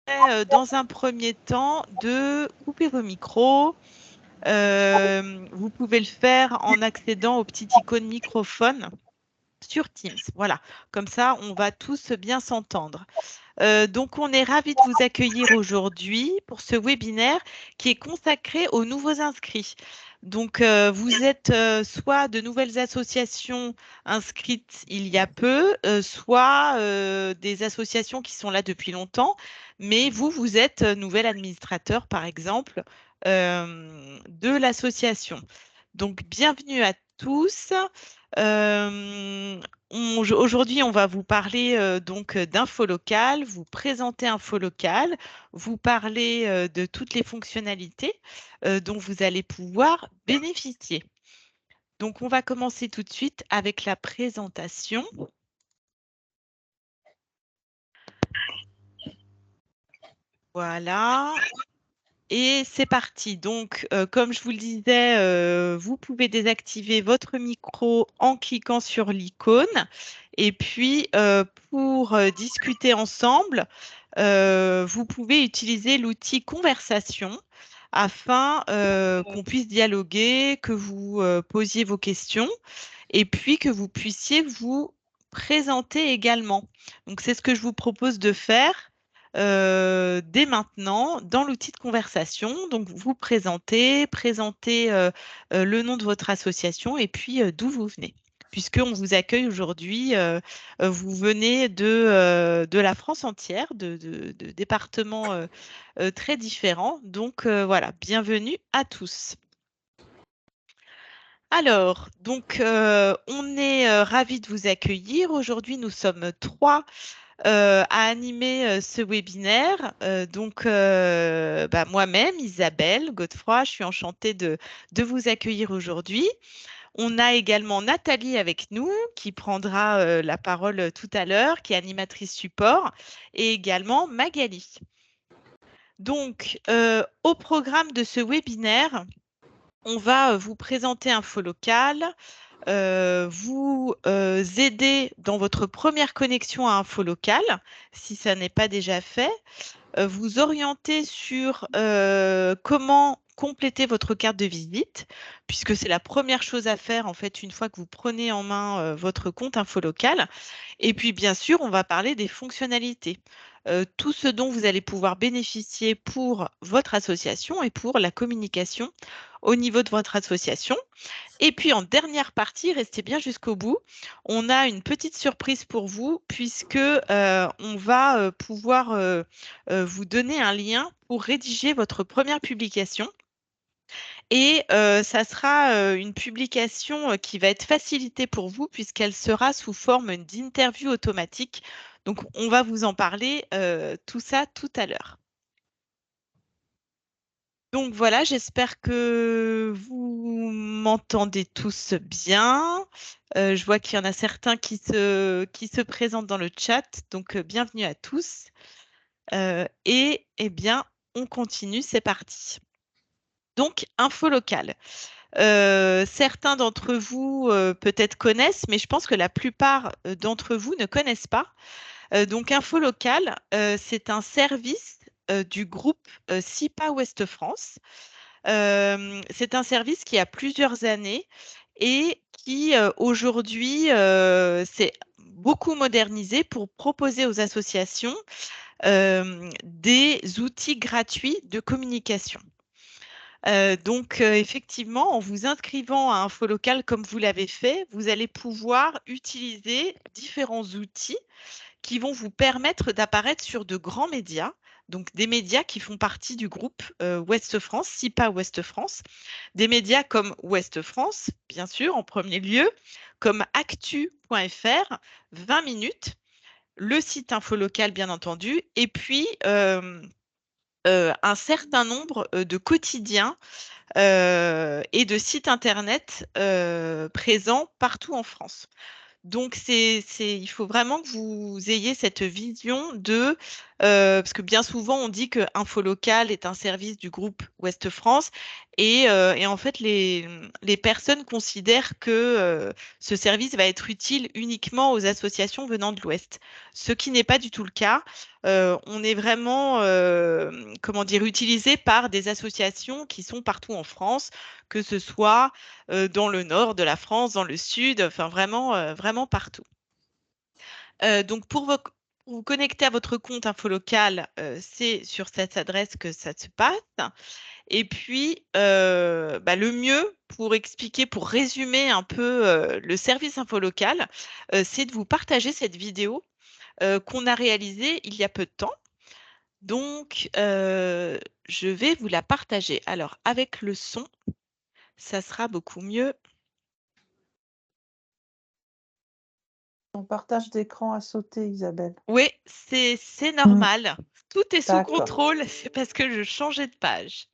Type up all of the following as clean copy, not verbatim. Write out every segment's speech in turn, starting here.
dans un premier temps de couper vos micros. Vous pouvez le faire en accédant au petit icône microphone sur Teams. Voilà, comme ça, on va tous bien s'entendre. Donc, on est ravis de vous accueillir aujourd'hui pour ce webinaire qui est consacré aux nouveaux inscrits. Donc, vous êtes soit de nouvelles associations inscrites il y a peu, soit des associations qui sont là depuis longtemps, mais vous êtes nouvel administrateur, par exemple, de l'association. Donc, bienvenue à tous. Euh, Aujourd'hui, on va vous parler donc d'InfoLocal, vous présenter InfoLocal, vous parler de toutes les fonctionnalités dont vous allez pouvoir bénéficier. Donc, on va commencer tout de suite avec la présentation. Voilà. Et c'est parti. Donc, comme je vous le disais, vous pouvez désactiver votre micro en cliquant sur l'icône. Et puis, pour discuter ensemble, vous pouvez utiliser l'outil conversation afin qu'on puisse dialoguer, que vous posiez vos questions et puis que vous puissiez vous présenter également. Donc, c'est ce que je vous propose de faire dès maintenant dans l'outil de conversation. Donc, vous présentez le nom de votre association et puis d'où vous venez. Puisqu'on vous accueille aujourd'hui, vous venez de la France entière, de départements très différents. Donc, voilà, bienvenue à tous. Alors, donc, on est ravis de vous accueillir. Aujourd'hui, nous sommes trois à animer ce webinaire. Donc, moi-même, Isabelle Godefroy, je suis enchantée de vous accueillir aujourd'hui. On a également Nathalie avec nous qui prendra la parole tout à l'heure, qui est animatrice support, et également Magali. Donc, au programme de ce webinaire, on va vous présenter InfoLocal, vous aider dans votre première connexion à InfoLocal, si ça n'est pas déjà fait, vous orienter sur comment compléter votre carte de visite, puisque c'est la première chose à faire en fait une fois que vous prenez en main votre compte InfoLocal. Et puis bien sûr, on va parler des fonctionnalités. Tout ce dont vous allez pouvoir bénéficier pour votre association et pour la communication au niveau de votre association. Et puis en dernière partie, restez bien jusqu'au bout. On a une petite surprise pour vous puisque on va pouvoir vous donner un lien pour rédiger votre première publication. Et ça sera une publication qui va être facilitée pour vous puisqu'elle sera sous forme d'interview automatique. Donc, on va vous en parler tout ça tout à l'heure. Donc voilà, j'espère que vous m'entendez tous bien. Je vois qu'il y en a certains qui se présentent dans le chat, donc bienvenue à tous. Et eh bien, on continue, c'est parti. Donc, info locale. Certains d'entre vous peut-être connaissent, mais je pense que la plupart d'entre vous ne connaissent pas. Donc, Info Local, c'est un service du groupe SIPA Ouest France. C'est un service qui a plusieurs années et qui aujourd'hui s'est beaucoup modernisé pour proposer aux associations des outils gratuits de communication. Donc, effectivement, en vous inscrivant à InfoLocal comme vous l'avez fait, vous allez pouvoir utiliser différents outils qui vont vous permettre d'apparaître sur de grands médias, donc des médias qui font partie du groupe Ouest France, SIPA Ouest France, des médias comme Ouest France, bien sûr, en premier lieu, comme actu.fr, 20 minutes, le site InfoLocal, bien entendu, et puis un certain nombre de quotidiens et de sites internet présents partout en France. Donc, il faut vraiment que vous ayez cette vision parce que bien souvent, on dit que InfoLocal est un service du groupe Ouest France et en fait, les personnes considèrent que ce service va être utile uniquement aux associations venant de l'Ouest, ce qui n'est pas du tout le cas. on est vraiment, comment dire, utilisé par des associations qui sont partout en France, que ce soit dans le nord de la France, dans le sud, enfin vraiment, vraiment partout. Donc pour vous connecter à votre compte infolocal, c'est sur cette adresse que ça se passe. Et puis, bah, le mieux pour expliquer, pour résumer un peu le service infolocal, c'est de vous partager cette vidéo qu'on a réalisée il y a peu de temps. Donc, je vais vous la partager. Alors, avec le son, ça sera beaucoup mieux. Ton partage d'écran a sauté, Isabelle. Oui, c'est normal. Tout est sous D'accord. contrôle. C'est parce que je changeais de page.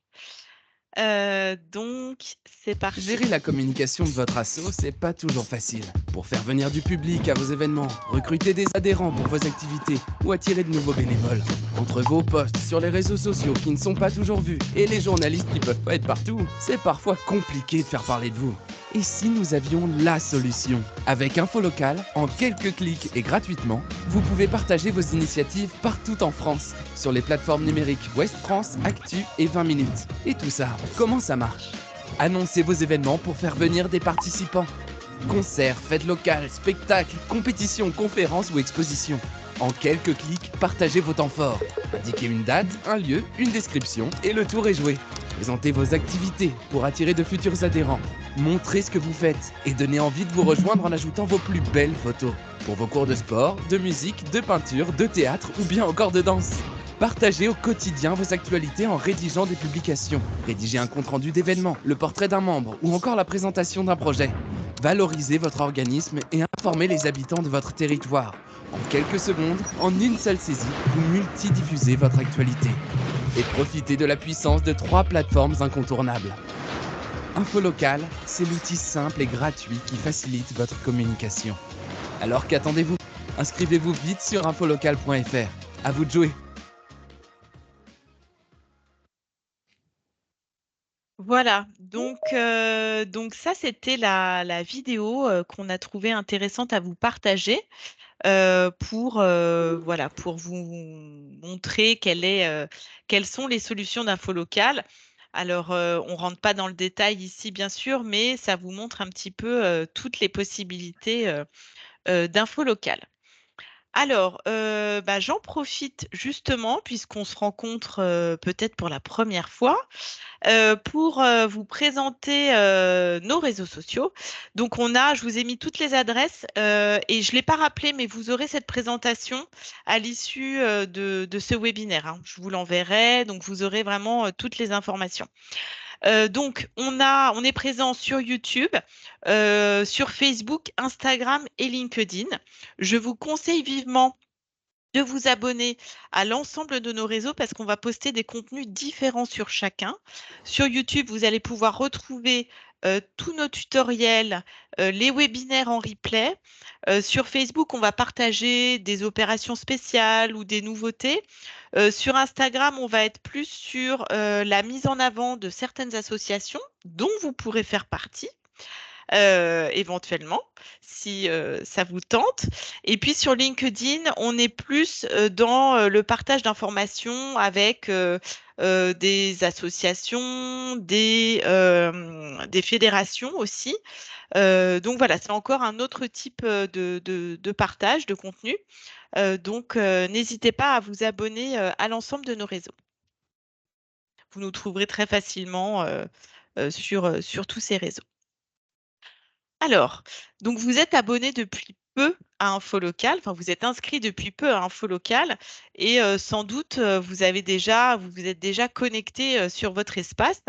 Donc, c'est parti. Gérer la communication de votre asso, c'est pas toujours facile. Pour faire venir du public à vos événements, recruter des adhérents pour vos activités ou attirer de nouveaux bénévoles. Entre vos posts sur les réseaux sociaux qui ne sont pas toujours vus et les journalistes qui peuvent pas être partout, c'est parfois compliqué de faire parler de vous. Et si nous avions la solution? Avec Infolocal, en quelques clics et gratuitement, vous pouvez partager vos initiatives partout en France, sur les plateformes numériques Ouest France, Actu et 20 minutes. Et tout ça, comment ça marche? Annoncez vos événements pour faire venir des participants. Concerts, fêtes locales, spectacles, compétitions, conférences ou expositions. En quelques clics, partagez vos temps forts. Indiquez une date, un lieu, une description et le tour est joué. Présentez vos activités pour attirer de futurs adhérents. Montrez ce que vous faites et donnez envie de vous rejoindre en ajoutant vos plus belles photos. Pour vos cours de sport, de musique, de peinture, de théâtre ou bien encore de danse. Partagez au quotidien vos actualités en rédigeant des publications. Rédigez un compte-rendu d'événements, le portrait d'un membre ou encore la présentation d'un projet. Valorisez votre organisme et informez les habitants de votre territoire. En quelques secondes, en une seule saisie, vous multidiffusez votre actualité. Et profitez de la puissance de 3 plateformes incontournables. Infolocal, c'est l'outil simple et gratuit qui facilite votre communication. Alors qu'attendez-vous? Inscrivez-vous vite sur infolocal.fr. À vous de jouer! Voilà, donc ça, c'était la vidéo qu'on a trouvée intéressante à vous partager voilà, pour vous montrer quelles sont les solutions d'infolocal. Alors, on ne rentre pas dans le détail ici, bien sûr, mais ça vous montre un petit peu toutes les possibilités d'infolocal. Alors, bah, j'en profite justement, puisqu'on se rencontre peut-être pour la première fois, pour vous présenter nos réseaux sociaux. Donc, je vous ai mis toutes les adresses et je ne l'ai pas rappelé, mais vous aurez cette présentation à l'issue de ce webinaire, hein. Je vous l'enverrai, donc vous aurez vraiment toutes les informations. Donc, on est présent sur YouTube, sur Facebook, Instagram et LinkedIn. Je vous conseille vivement de vous abonner à l'ensemble de nos réseaux parce qu'on va poster des contenus différents sur chacun. Sur YouTube, vous allez pouvoir retrouver tous nos tutoriels, les webinaires en replay. Sur Facebook, on va partager des opérations spéciales ou des nouveautés. Sur Instagram, on va être plus sur la mise en avant de certaines associations dont vous pourrez faire partie éventuellement, si ça vous tente. Et puis sur LinkedIn, on est plus dans le partage d'informations avec des associations, des fédérations aussi. Donc voilà, c'est encore un autre type de partage de contenu. Donc n'hésitez pas à vous abonner à l'ensemble de nos réseaux. Vous nous trouverez très facilement sur tous ces réseaux. Alors, donc vous êtes abonné depuis peu à Infolocal, enfin vous êtes inscrit depuis peu à Infolocal et sans doute vous vous êtes déjà connecté sur votre espace.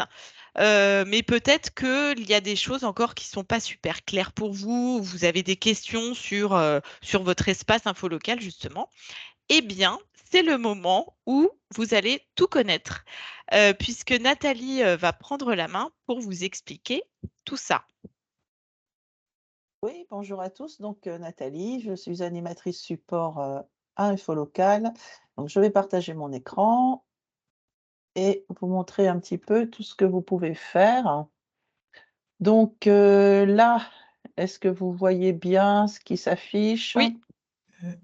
Mais peut-être qu'il y a des choses encore qui ne sont pas super claires pour vous, vous avez des questions sur votre espace Infolocal justement. Eh bien, c'est le moment où vous allez tout connaître, puisque Nathalie va prendre la main pour vous expliquer tout ça. Oui, bonjour à tous. Donc, Nathalie, je suis animatrice support à Infolocal. Donc, je vais partager mon écran et vous montrer un petit peu tout ce que vous pouvez faire. Donc, là, est-ce que vous voyez bien ce qui s'affiche? Oui.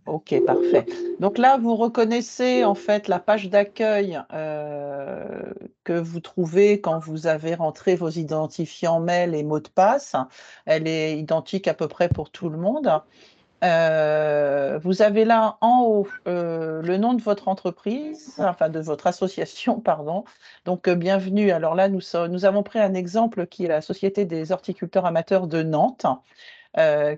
Ok, parfait. Donc là, vous reconnaissez en fait la page d'accueil que vous trouvez quand vous avez rentré vos identifiants mail et mots de passe. Elle est identique à peu près pour tout le monde. Vous avez là en haut le nom de votre entreprise, enfin de votre association, pardon. Donc bienvenue. Alors là, nous avons pris un exemple qui est la Société des horticulteurs amateurs de Nantes,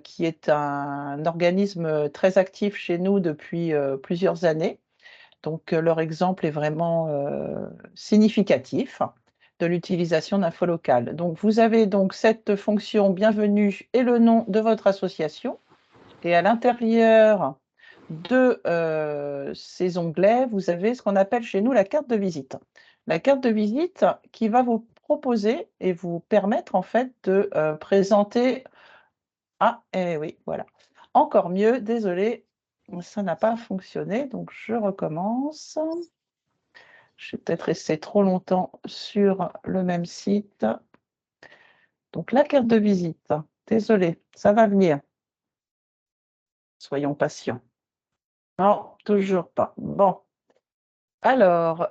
qui est un organisme très actif chez nous depuis plusieurs années. Donc leur exemple est vraiment significatif de l'utilisation d'info locale. Donc vous avez donc cette fonction bienvenue et le nom de votre association. Et à l'intérieur de ces onglets, vous avez ce qu'on appelle chez nous la carte de visite. La carte de visite qui va vous proposer et vous permettre en fait de présenter. Ah, eh oui, voilà. Encore mieux, désolé, ça n'a pas fonctionné, donc je recommence. Je vais peut-être rester trop longtemps sur le même site. Donc la carte de visite, désolé, ça va venir. Soyons patients. Non, toujours pas. Bon. Alors,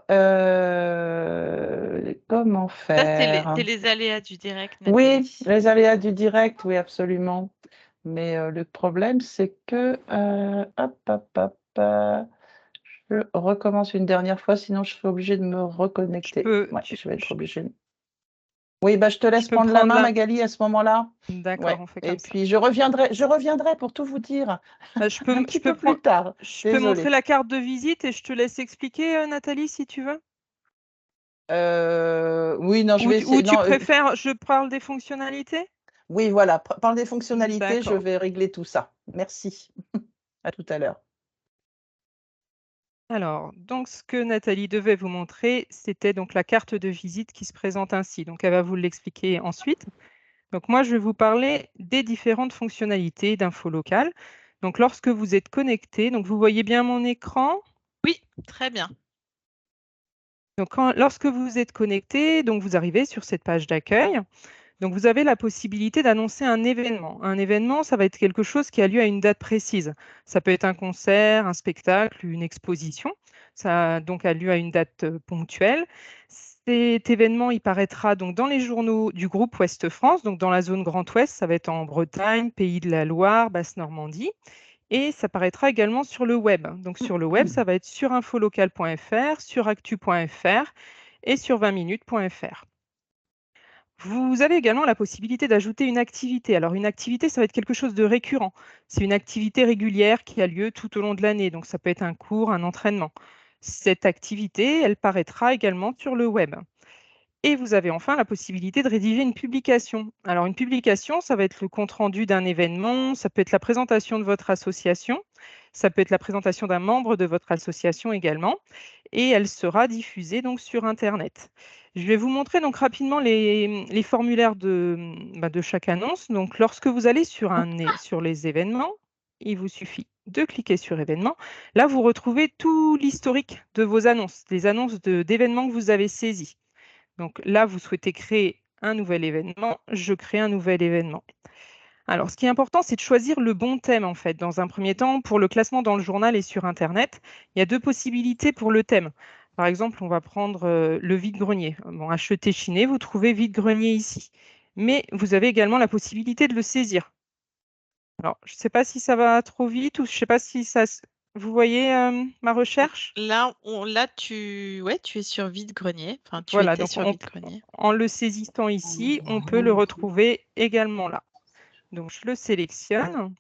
comment Ça, c'est faire? les aléas du direct, Oui, Nathalie. les aléas du direct, oui, absolument. Mais le problème, c'est que, hop, hop, hop, je recommence une dernière fois, sinon je serai obligée de me reconnecter. Ouais, je vais être obligée. Oui, bah, je te laisse peux prendre la prendre main, la- Magali, à ce moment-là. D'accord, Ouais. on fait Et comme ça. puis je reviendrai pour tout vous dire Bah, un petit peu plus tard. je peux montrer Désolée. la carte de visite et je te laisse expliquer, Nathalie, si tu veux. Oui, non, je vais Ou essayer. tu Non, préfères, je parle des fonctionnalités? oui, voilà. Par des fonctionnalités, je D'accord. vais régler tout ça. Merci. À tout à l'heure. Alors, donc ce que Nathalie devait vous montrer, c'était donc la carte de visite qui se présente ainsi. Donc, elle va vous l'expliquer ensuite. Donc, moi, je vais vous parler des différentes fonctionnalités d'info locale. Donc, lorsque vous êtes connecté, donc vous voyez bien mon écran. Oui, très bien. Donc, lorsque vous êtes connecté, donc vous arrivez sur cette page d'accueil. Donc, vous avez la possibilité d'annoncer un événement. Un événement, ça va être quelque chose qui a lieu à une date précise. Ça peut être un concert, un spectacle, une exposition. Ça donc a lieu à une date ponctuelle. Cet événement, il paraîtra donc dans les journaux du groupe Ouest France, donc dans la zone Grand Ouest, ça va être en Bretagne, Pays de la Loire, Basse-Normandie. Et ça paraîtra également sur le web. Donc sur le web, ça va être sur infolocal.fr, sur actu.fr et sur 20minutes.fr. Vous avez également la possibilité d'ajouter une activité. Alors, une activité, ça va être quelque chose de récurrent. C'est une activité régulière qui a lieu tout au long de l'année. Donc, ça peut être un cours, un entraînement. Cette activité, elle paraîtra également sur le web. Et vous avez enfin la possibilité de rédiger une publication. Alors, une publication, ça va être le compte-rendu d'un événement, ça peut être la présentation de votre association, ça peut être la présentation d'un membre de votre association également, et elle sera diffusée donc sur Internet. Je vais vous montrer donc rapidement les formulaires de chaque annonce. Donc, lorsque vous allez sur les événements, il vous suffit de cliquer sur événements. Là, vous retrouvez tout l'historique de vos annonces, les annonces d'événements que vous avez saisis. Donc là, vous souhaitez créer un nouvel événement, je crée un nouvel événement. Alors, ce qui est important, c'est de choisir le bon thème, en fait. Dans un premier temps, pour le classement dans le journal et sur Internet, il y a deux possibilités pour le thème. Par exemple, on va prendre le vide-grenier. Bon, acheter chiné, vous trouvez vide-grenier ici. Mais vous avez également la possibilité de le saisir. Alors, je ne sais pas si ça va trop vite ou je ne sais pas si ça... Vous voyez ma recherche? Là, tu es sur vide-grenier. Enfin, tu Voilà, étais donc sur vide-grenier. en le saisissant ici, on peut le retrouver également là. Donc, je le sélectionne.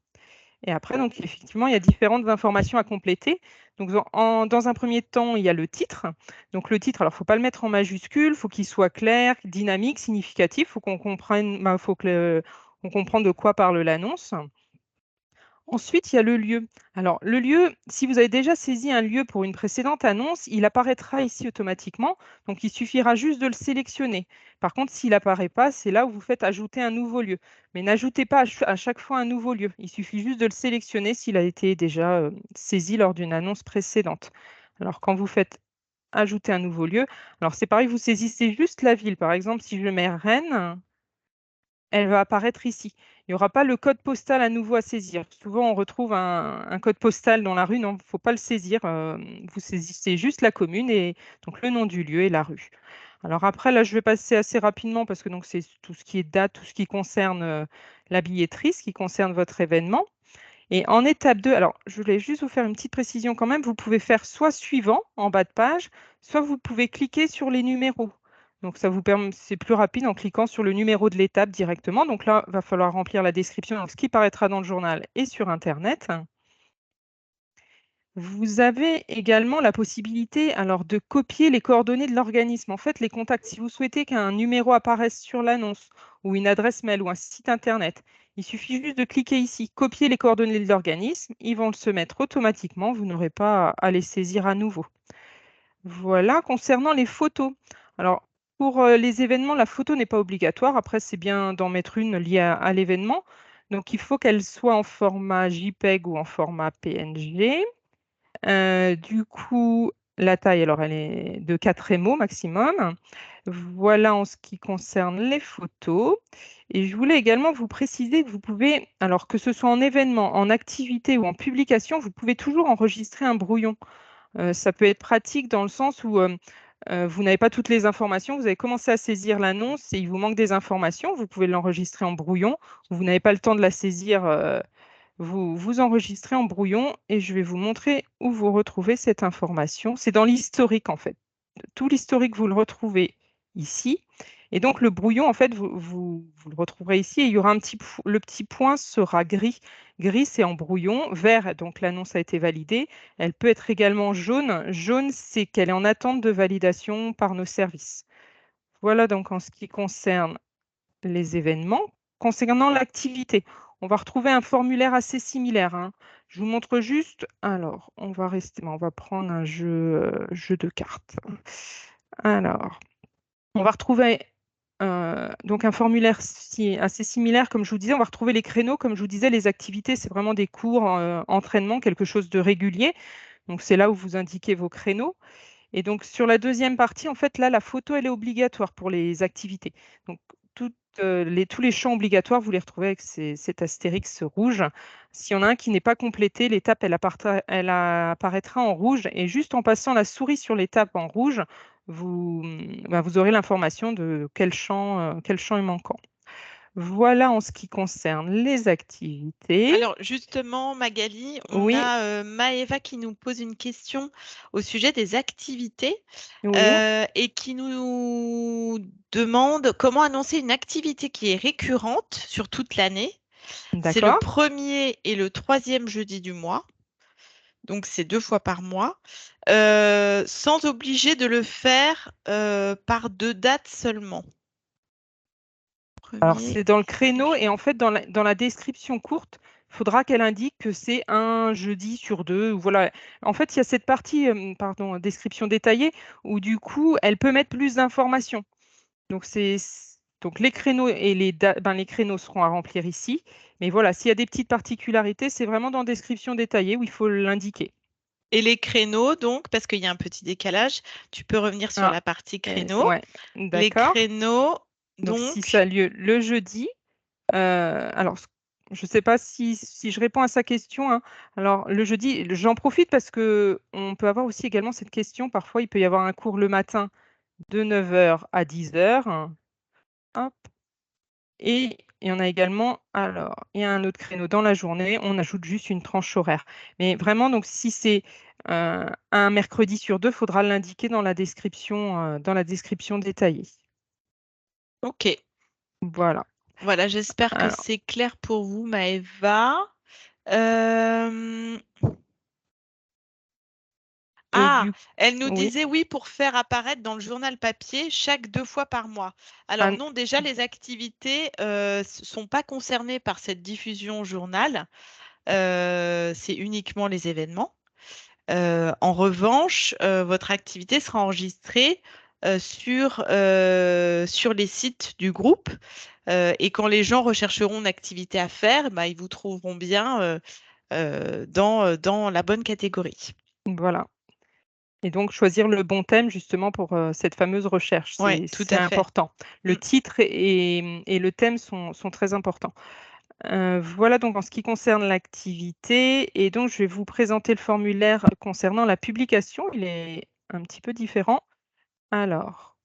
Et après, donc, effectivement, il y a différentes informations à compléter. Donc, dans un premier temps, il y a le titre. Donc, le titre, alors, il ne faut pas le mettre en majuscule, il faut qu'il soit clair, dynamique, significatif. Il faut qu'on comprenne, on comprenne de quoi parle l'annonce. Ensuite, il y a le lieu. Alors, le lieu, si vous avez déjà saisi un lieu pour une précédente annonce, il apparaîtra ici automatiquement. Donc, il suffira juste de le sélectionner. Par contre, s'il n'apparaît pas, c'est là où vous faites ajouter un nouveau lieu. Mais n'ajoutez pas à chaque fois un nouveau lieu. Il suffit juste de le sélectionner s'il a été déjà saisi lors d'une annonce précédente. Alors, quand vous faites ajouter un nouveau lieu, alors c'est pareil, vous saisissez juste la ville. Par exemple, si je mets Rennes, elle va apparaître ici. Il n'y aura pas le code postal à nouveau à saisir. Souvent, on retrouve un code postal dans la rue. Non, il ne faut pas le saisir. Vous saisissez juste la commune et donc le nom du lieu et la rue. Alors après, là, je vais passer assez rapidement parce que donc c'est tout ce qui est date, tout ce qui concerne la billetterie, ce qui concerne votre événement. Et en étape 2, alors je voulais juste vous faire une petite précision quand même, vous pouvez faire soit suivant en bas de page, soit vous pouvez cliquer sur les numéros. Donc ça vous permet, c'est plus rapide en cliquant sur le numéro de l'étape directement. Donc là, il va falloir remplir la description, donc ce qui paraîtra dans le journal et sur Internet. Vous avez également la possibilité alors de copier les coordonnées de l'organisme. En fait, les contacts, si vous souhaitez qu'un numéro apparaisse sur l'annonce ou une adresse mail ou un site Internet, il suffit juste de cliquer ici, copier les coordonnées de l'organisme. Ils vont se mettre automatiquement. Vous n'aurez pas à les saisir à nouveau. Voilà, concernant les photos. Alors, pour les événements, la photo n'est pas obligatoire. Après, c'est bien d'en mettre une liée à l'événement. Donc, il faut qu'elle soit en format JPEG ou en format PNG. Du coup, la taille, alors elle est de 4 MO maximum. Voilà en ce qui concerne les photos. Et je voulais également vous préciser que vous pouvez, alors que ce soit en événement, en activité ou en publication, vous pouvez toujours enregistrer un brouillon. Ça peut être pratique dans le sens où vous n'avez pas toutes les informations, vous avez commencé à saisir l'annonce et il vous manque des informations, vous pouvez l'enregistrer en brouillon, ou vous n'avez pas le temps de la saisir, vous enregistrez en brouillon et je vais vous montrer où vous retrouvez cette information. C'est dans l'historique en fait. Tout l'historique, vous le retrouvez ici. Et donc le brouillon, en fait, vous le retrouverez ici et il y aura le petit point sera gris. Gris, c'est en brouillon. Vert, donc l'annonce a été validée. Elle peut être également jaune. Jaune, c'est qu'elle est en attente de validation par nos services. Voilà donc en ce qui concerne les événements. Concernant l'activité, on va retrouver un formulaire assez similaire, hein. Je vous montre juste. Alors, on va rester, on va prendre un jeu de cartes. Alors, on va retrouver donc un formulaire assez similaire, comme je vous disais. On va retrouver les créneaux, comme je vous disais, les activités, c'est vraiment des cours, entraînement, quelque chose de régulier. Donc, c'est là où vous indiquez vos créneaux. Et donc, sur la deuxième partie, en fait, là, la photo, elle est obligatoire pour les activités. Donc, tous les champs obligatoires, vous les retrouvez avec cet astérix rouge. S'il y en a un qui n'est pas complété, l'étape, elle apparaîtra en rouge. Et juste en passant la souris sur l'étape en rouge, vous aurez l'information de quel champ est manquant. Voilà en ce qui concerne les activités. Alors justement, Magali, on Oui, a Maëva qui nous pose une question au sujet des activités oui, et qui nous demande comment annoncer une activité qui est récurrente sur toute l'année. C'est le d'accord. premier et le troisième jeudi du mois, donc c'est 2 fois par mois, sans obliger de le faire par 2 dates seulement. Alors, Premier. c'est dans le créneau et en fait, dans la description courte, il faudra qu'elle indique que c'est un jeudi sur 2. Voilà. En fait, il y a cette partie, pardon, description détaillée, où du coup, elle peut mettre plus d'informations. Donc, donc les créneaux et les créneaux seront à remplir ici. Mais voilà, s'il y a des petites particularités, c'est vraiment dans description détaillée où il faut l'indiquer. Et les créneaux, donc, parce qu'il y a un petit décalage, tu peux revenir sur Ah, la partie créneaux. ouais, Les d'accord. créneaux, Donc, si ça donc, a lieu le jeudi, alors, je ne sais pas si je réponds à sa question, hein. Alors, le jeudi, j'en profite parce que on peut avoir aussi également cette question. Parfois, il peut y avoir un cours le matin de 9 heures à 10 heures, hein. Hop. Et il y en a également, alors, il y a un autre créneau dans la journée. On ajoute juste une tranche horaire. Mais vraiment, donc, si c'est un mercredi sur 2, il faudra l'indiquer dans la description détaillée. ok. Voilà. Voilà, j'espère que Alors, c'est clair pour vous, Maëva. Euh, et Ah, du elle nous oui. disait oui pour faire apparaître dans le journal papier chaque 2 fois par mois. Alors Ah, non, déjà les activités ne sont pas concernées par cette diffusion au journal. C'est uniquement les événements. En revanche, votre activité sera enregistrée sur les sites du groupe. Et quand les gens rechercheront une activité à faire, bah, ils vous trouveront bien dans la bonne catégorie. voilà. Et donc, choisir le bon thème justement pour cette fameuse recherche, Oui, tout c'est à fait. important. Le Mm. titre et le thème sont très importants. Voilà donc en ce qui concerne l'activité et donc je vais vous présenter le formulaire concernant la publication. Il est un petit peu différent. Alors,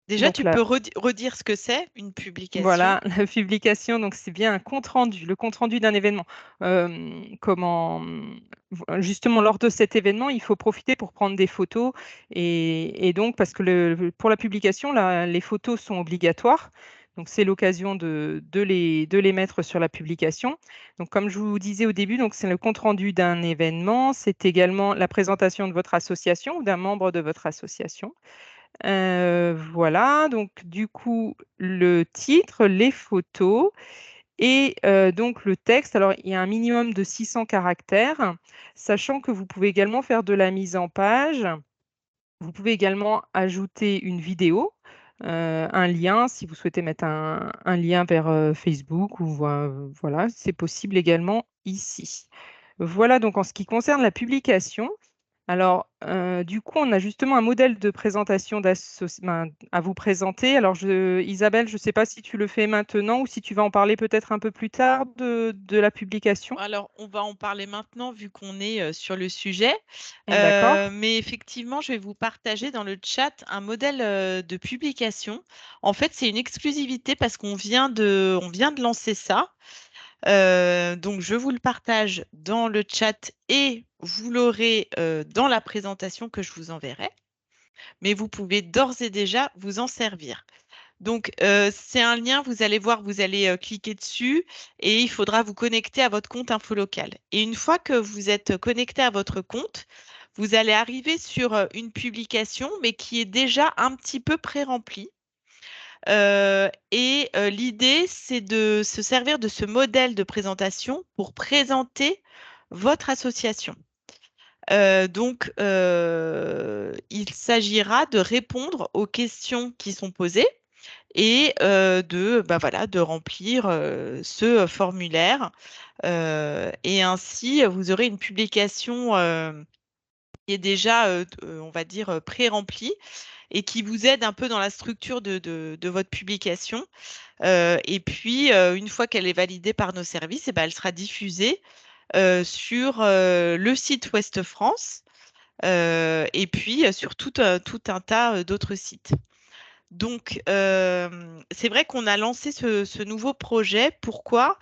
Déjà, donc tu là, peux redire ce que c'est, une publication. voilà, la publication, donc c'est bien un compte rendu, le compte rendu d'un événement. Justement, lors de cet événement, il faut profiter pour prendre des photos et donc parce que pour la publication, les photos sont obligatoires. Donc c'est l'occasion de les mettre sur la publication. Donc comme je vous disais au début, donc c'est le compte rendu d'un événement. C'est également la présentation de votre association ou d'un membre de votre association. Voilà, donc du coup, le titre, les photos et donc le texte. Alors, il y a un minimum de 600 caractères, sachant que vous pouvez également faire de la mise en page. Vous pouvez également ajouter une vidéo, un lien, si vous souhaitez mettre un lien vers Facebook ou voilà, c'est possible également ici. Voilà donc en ce qui concerne la publication. Alors, du coup, on a justement un modèle de présentation à vous présenter. Alors, Isabelle, je ne sais pas si tu le fais maintenant ou si tu vas en parler peut-être un peu plus tard de la publication. Alors, on va en parler maintenant vu qu'on est sur le sujet. D'accord. Mais effectivement, je vais vous partager dans le chat un modèle de publication. En fait, c'est une exclusivité parce on vient de lancer ça. Donc, je vous le partage dans le chat et vous l'aurez dans la présentation que je vous enverrai. Mais vous pouvez d'ores et déjà vous en servir. Donc, c'est un lien, vous allez voir, vous allez cliquer dessus et il faudra vous connecter à votre compte Infolocal. Et une fois que vous êtes connecté à votre compte, vous allez arriver sur une publication, mais qui est déjà un petit peu pré-remplie. L'idée, c'est de se servir de ce modèle de présentation pour présenter votre association. Il s'agira de répondre aux questions qui sont posées et de remplir ce formulaire. Et ainsi, vous aurez une publication qui est déjà, on va dire, pré-remplie et qui vous aide un peu dans la structure de votre publication. Et puis, une fois qu'elle est validée par nos services, eh ben, elle sera diffusée sur le site Ouest France et puis sur tout un tas d'autres sites. Donc, c'est vrai qu'on a lancé ce nouveau projet. Pourquoi?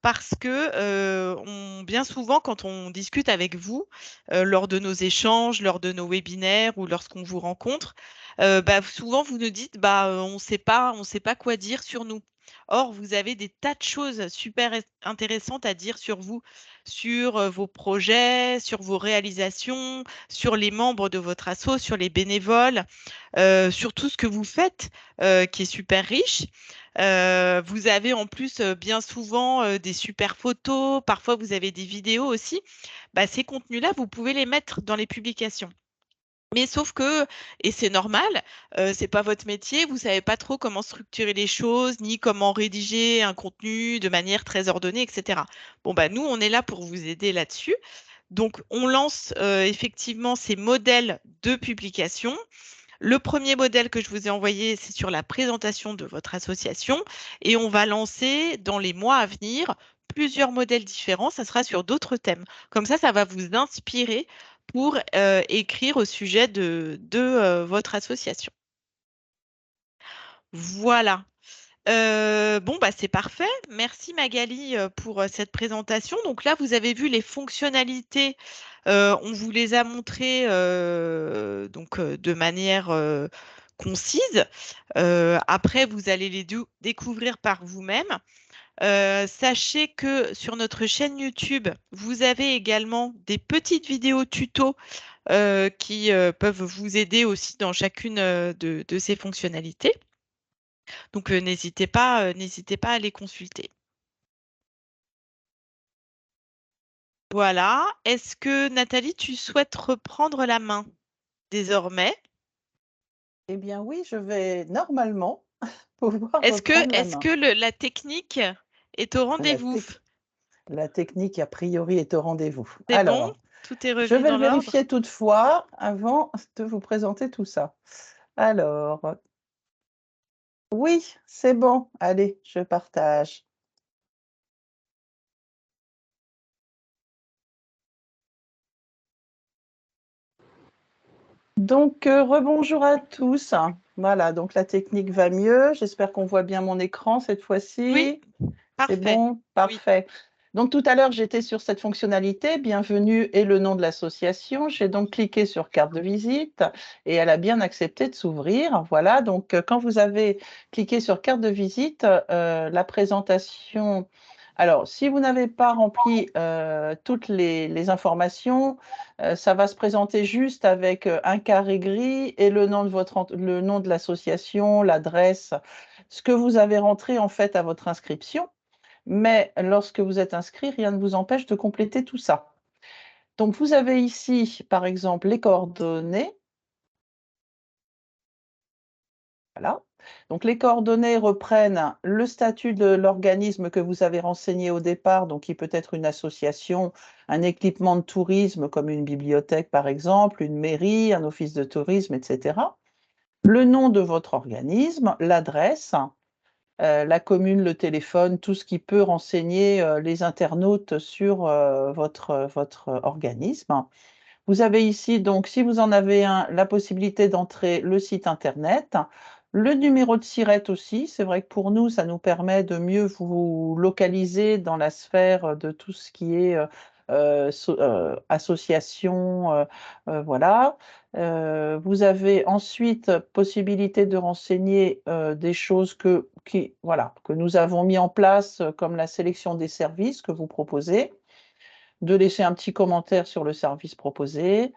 Parce que bien souvent, quand on discute avec vous, lors de nos échanges, lors de nos webinaires ou lorsqu'on vous rencontre, souvent vous nous dites, on sait pas quoi dire sur nous. Or, vous avez des tas de choses super intéressantes à dire sur vous, sur vos projets, sur vos réalisations, sur les membres de votre asso, sur les bénévoles, sur tout ce que vous faites, qui est super riche. Vous avez en plus bien souvent des super photos, parfois vous avez des vidéos aussi. Ces contenus-là, vous pouvez les mettre dans les publications. Mais sauf que, et c'est normal, c'est pas votre métier, vous savez pas trop comment structurer les choses, ni comment rédiger un contenu de manière très ordonnée, etc. Bon, nous, on est là pour vous aider là-dessus. Donc, on lance effectivement ces modèles de publication. Le premier modèle que je vous ai envoyé, c'est sur la présentation de votre association et on va lancer dans les mois à venir plusieurs modèles différents. Ça sera sur d'autres thèmes. Comme ça va vous inspirer pour écrire au sujet de votre association. Voilà. C'est parfait. Merci Magali pour cette présentation. Donc là, vous avez vu les fonctionnalités. On vous les a montrées de manière concise. Après, vous allez les découvrir par vous-même. Sachez que sur notre chaîne YouTube, vous avez également des petites vidéos tuto qui peuvent vous aider aussi dans chacune de ces fonctionnalités. Donc, n'hésitez pas à les consulter. Voilà. Est-ce que Nathalie, tu souhaites reprendre la main désormais? Eh bien oui, je vais normalement pouvoir reprendre la Est-ce main. que la technique est au La, rendez-vous? tec- la technique, a priori, est au rendez-vous. C'est bon? Alors, Tout est je revenu vais dans le l'ordre? vérifier toutefois avant de vous présenter tout ça. Alors, oui, c'est bon. Allez, je partage. Donc, rebonjour à tous. Voilà, donc la technique va mieux. J'espère qu'on voit bien mon écran cette fois-ci. Oui, C'est parfait. bon? Oui. Parfait. Donc, tout à l'heure, j'étais sur cette fonctionnalité, bienvenue et le nom de l'association. J'ai donc cliqué sur carte de visite et elle a bien accepté de s'ouvrir. Voilà, donc quand vous avez cliqué sur carte de visite, la présentation. Alors, si vous n'avez pas rempli toutes les informations, ça va se présenter juste avec un carré gris et le nom le nom de l'association, l'adresse, ce que vous avez rentré en fait à votre inscription. Mais lorsque vous êtes inscrit, rien ne vous empêche de compléter tout ça. Donc, vous avez ici, par exemple, les coordonnées. Voilà. Donc, les coordonnées reprennent le statut de l'organisme que vous avez renseigné au départ, donc qui peut être une association, un équipement de tourisme comme une bibliothèque, par exemple, une mairie, un office de tourisme, etc. Le nom de votre organisme, l'adresse, la commune, le téléphone, tout ce qui peut renseigner les internautes sur votre organisme. Vous avez ici, donc, si vous en avez un, la possibilité d'entrer le site internet, le numéro de SIRET aussi. C'est vrai que pour nous, ça nous permet de mieux vous localiser dans la sphère de tout ce qui est association, voilà. Vous avez ensuite possibilité de renseigner des choses voilà, que nous avons mis en place, comme la sélection des services que vous proposez, de laisser un petit commentaire sur le service proposé.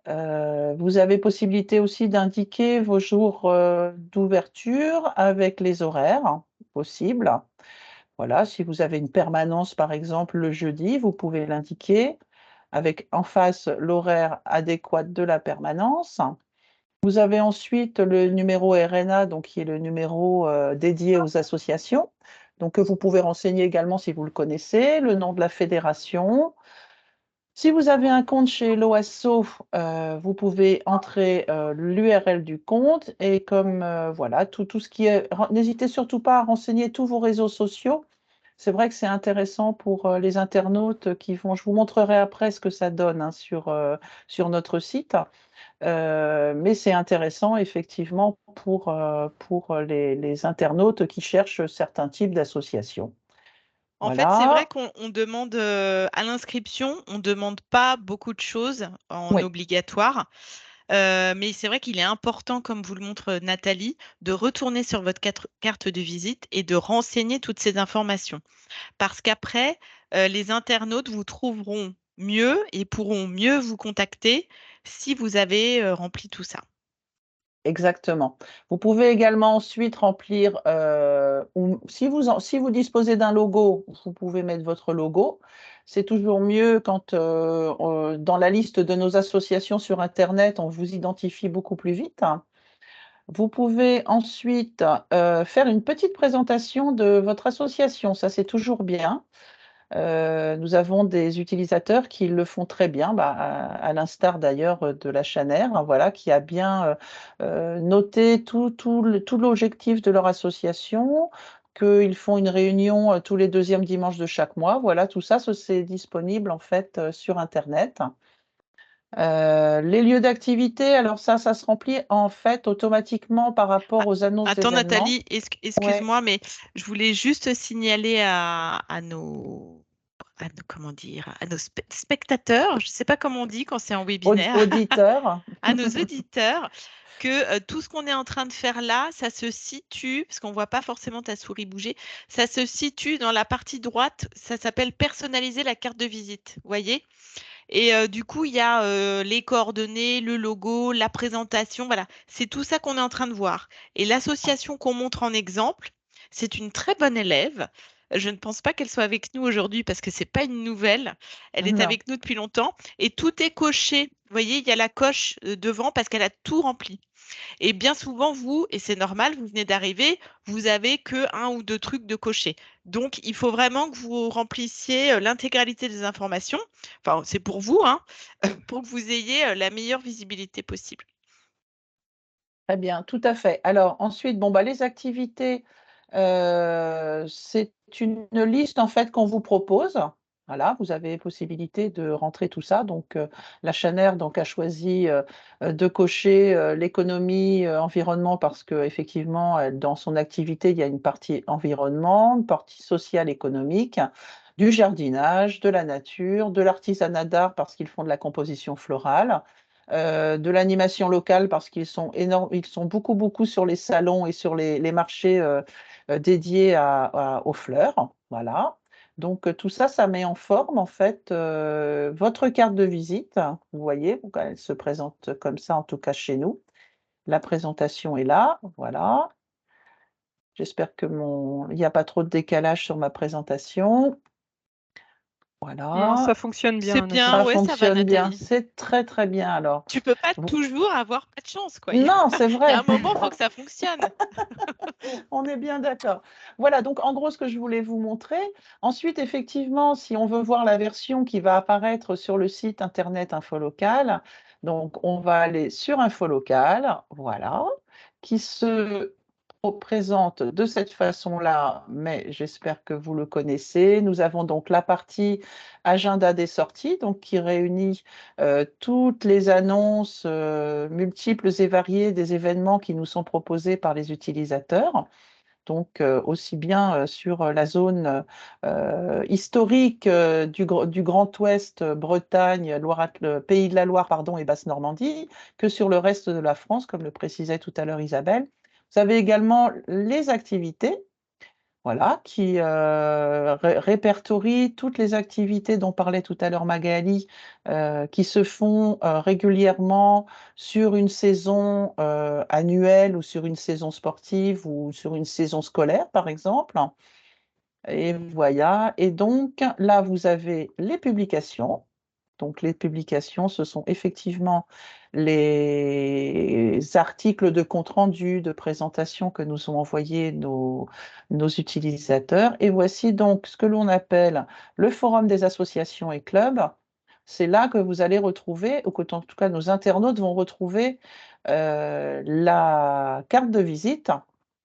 Vous avez possibilité aussi d'indiquer vos jours d'ouverture avec les horaires possibles. Voilà, si vous avez une permanence, par exemple, le jeudi, vous pouvez l'indiquer avec en face l'horaire adéquat de la permanence. Vous avez ensuite le numéro RNA, donc qui est le numéro dédié aux associations, donc que vous pouvez renseigner également si vous le connaissez, le nom de la fédération. Si vous avez un compte chez l'OASO, vous pouvez entrer l'URL du compte et comme voilà, tout ce qui est. N'hésitez surtout pas à renseigner tous vos réseaux sociaux. C'est vrai que c'est intéressant pour les internautes qui vont. Je vous montrerai après ce que ça donne hein, sur notre site. Mais c'est intéressant effectivement pour les internautes qui cherchent certains types d'associations. En fait, c'est vrai Voilà. qu'on demande à l'inscription, on ne demande pas beaucoup de choses en Oui, obligatoire. Mais c'est vrai qu'il est important, comme vous le montre Nathalie, de retourner sur votre carte de visite et de renseigner toutes ces informations. Parce qu'après, les internautes vous trouveront mieux et pourront mieux vous contacter si vous avez rempli tout ça. exactement. Vous pouvez également ensuite remplir, ou si vous disposez d'un logo, vous pouvez mettre votre logo. C'est toujours mieux quand dans la liste de nos associations sur Internet, on vous identifie beaucoup plus vite. Vous pouvez ensuite faire une petite présentation de votre association. Ça, c'est toujours bien. Nous avons des utilisateurs qui le font très bien, bah, à l'instar d'ailleurs de la Chaner, hein, voilà, qui a bien noté tout l'objectif de leur association, qu'ils font une réunion tous les deuxièmes dimanches de chaque mois. Voilà, tout ça, c'est disponible en fait sur Internet. Les lieux d'activité, alors ça se remplit en fait automatiquement par rapport Ah, aux annonces attends, d'événements. Nathalie, Ouais. excuse-moi, mais je voulais juste signaler comment dire, à nos spectateurs, je ne sais pas comment on dit quand c'est en webinaire, Auditeur. à nos auditeurs, que tout ce qu'on est en train de faire là, ça se situe, parce qu'on ne voit pas forcément ta souris bouger, ça se situe dans la partie droite, ça s'appelle personnaliser la carte de visite, vous voyez? Et du coup, il y a les coordonnées, le logo, la présentation, voilà, c'est tout ça qu'on est en train de voir. Et l'association qu'on montre en exemple, c'est une très bonne élève. Je ne pense pas qu'elle soit avec nous aujourd'hui parce que c'est pas une nouvelle. Elle est Non. avec nous depuis longtemps et tout est coché. Vous voyez, il y a la coche devant parce qu'elle a tout rempli. Et bien souvent, vous, et c'est normal, vous venez d'arriver, vous avez que un ou deux trucs de cocher. Donc, il faut vraiment que vous remplissiez l'intégralité des informations. Enfin, c'est pour vous, hein, pour que vous ayez la meilleure visibilité possible. Très bien, tout à fait. Alors ensuite, bon, bah, les activités, c'est une liste en fait qu'on vous propose. Voilà, vous avez possibilité de rentrer tout ça. Donc, la Chaner donc a choisi, de cocher, l'économie, environnement parce qu'effectivement, elle dans son activité, il y a une partie environnement, une partie sociale, économique, du jardinage, de la nature, de l'artisanat d'art parce qu'ils font de la composition florale, de l'animation locale parce qu'ils sont ils sont beaucoup, beaucoup sur les salons et sur les marchés, dédiés aux fleurs. Voilà. Donc, tout ça, ça met en forme, en fait, votre carte de visite. Vous voyez, donc elle se présente comme ça, en tout cas chez nous. La présentation est là, voilà. J'espère que il n'y a pas trop de décalage sur ma présentation. Non, Voilà, ça fonctionne C'est bien, bien, ça Nathalie. ouais, ça va, fonctionne bien, Nathalie. c'est très, très bien alors. Tu peux pas Vous toujours avoir pas de chance, quoi. non, c'est Il y a un vrai. moment, il faut que ça fonctionne. On est bien d'accord. Voilà, donc en gros, ce que je voulais vous montrer. Ensuite, effectivement, si on veut voir la version qui va apparaître sur le site internet Infolocal, donc on va aller sur Infolocal, voilà, qui se présente de cette façon-là, mais j'espère que vous le connaissez. Nous avons donc la partie agenda des sorties, donc qui réunit toutes les annonces multiples et variées des événements qui nous sont proposés par les utilisateurs. Donc, aussi bien sur la zone historique du Grand Ouest, Bretagne, Pays de la Loire, pardon, et Basse-Normandie, que sur le reste de la France, comme le précisait tout à l'heure Isabelle. Vous avez également les activités, voilà, qui répertorie toutes les activités dont parlait tout à l'heure Magali, qui se font régulièrement sur une saison annuelle ou sur une saison sportive ou sur une saison scolaire, par exemple. Et voilà. Et donc là, vous avez les publications. Donc les publications, ce sont effectivement les articles de compte-rendu, de présentation que nous ont envoyés nos utilisateurs. Et voici donc ce que l'on appelle le forum des associations et clubs. C'est là que vous allez retrouver, ou que en tout cas nos internautes vont retrouver la carte de visite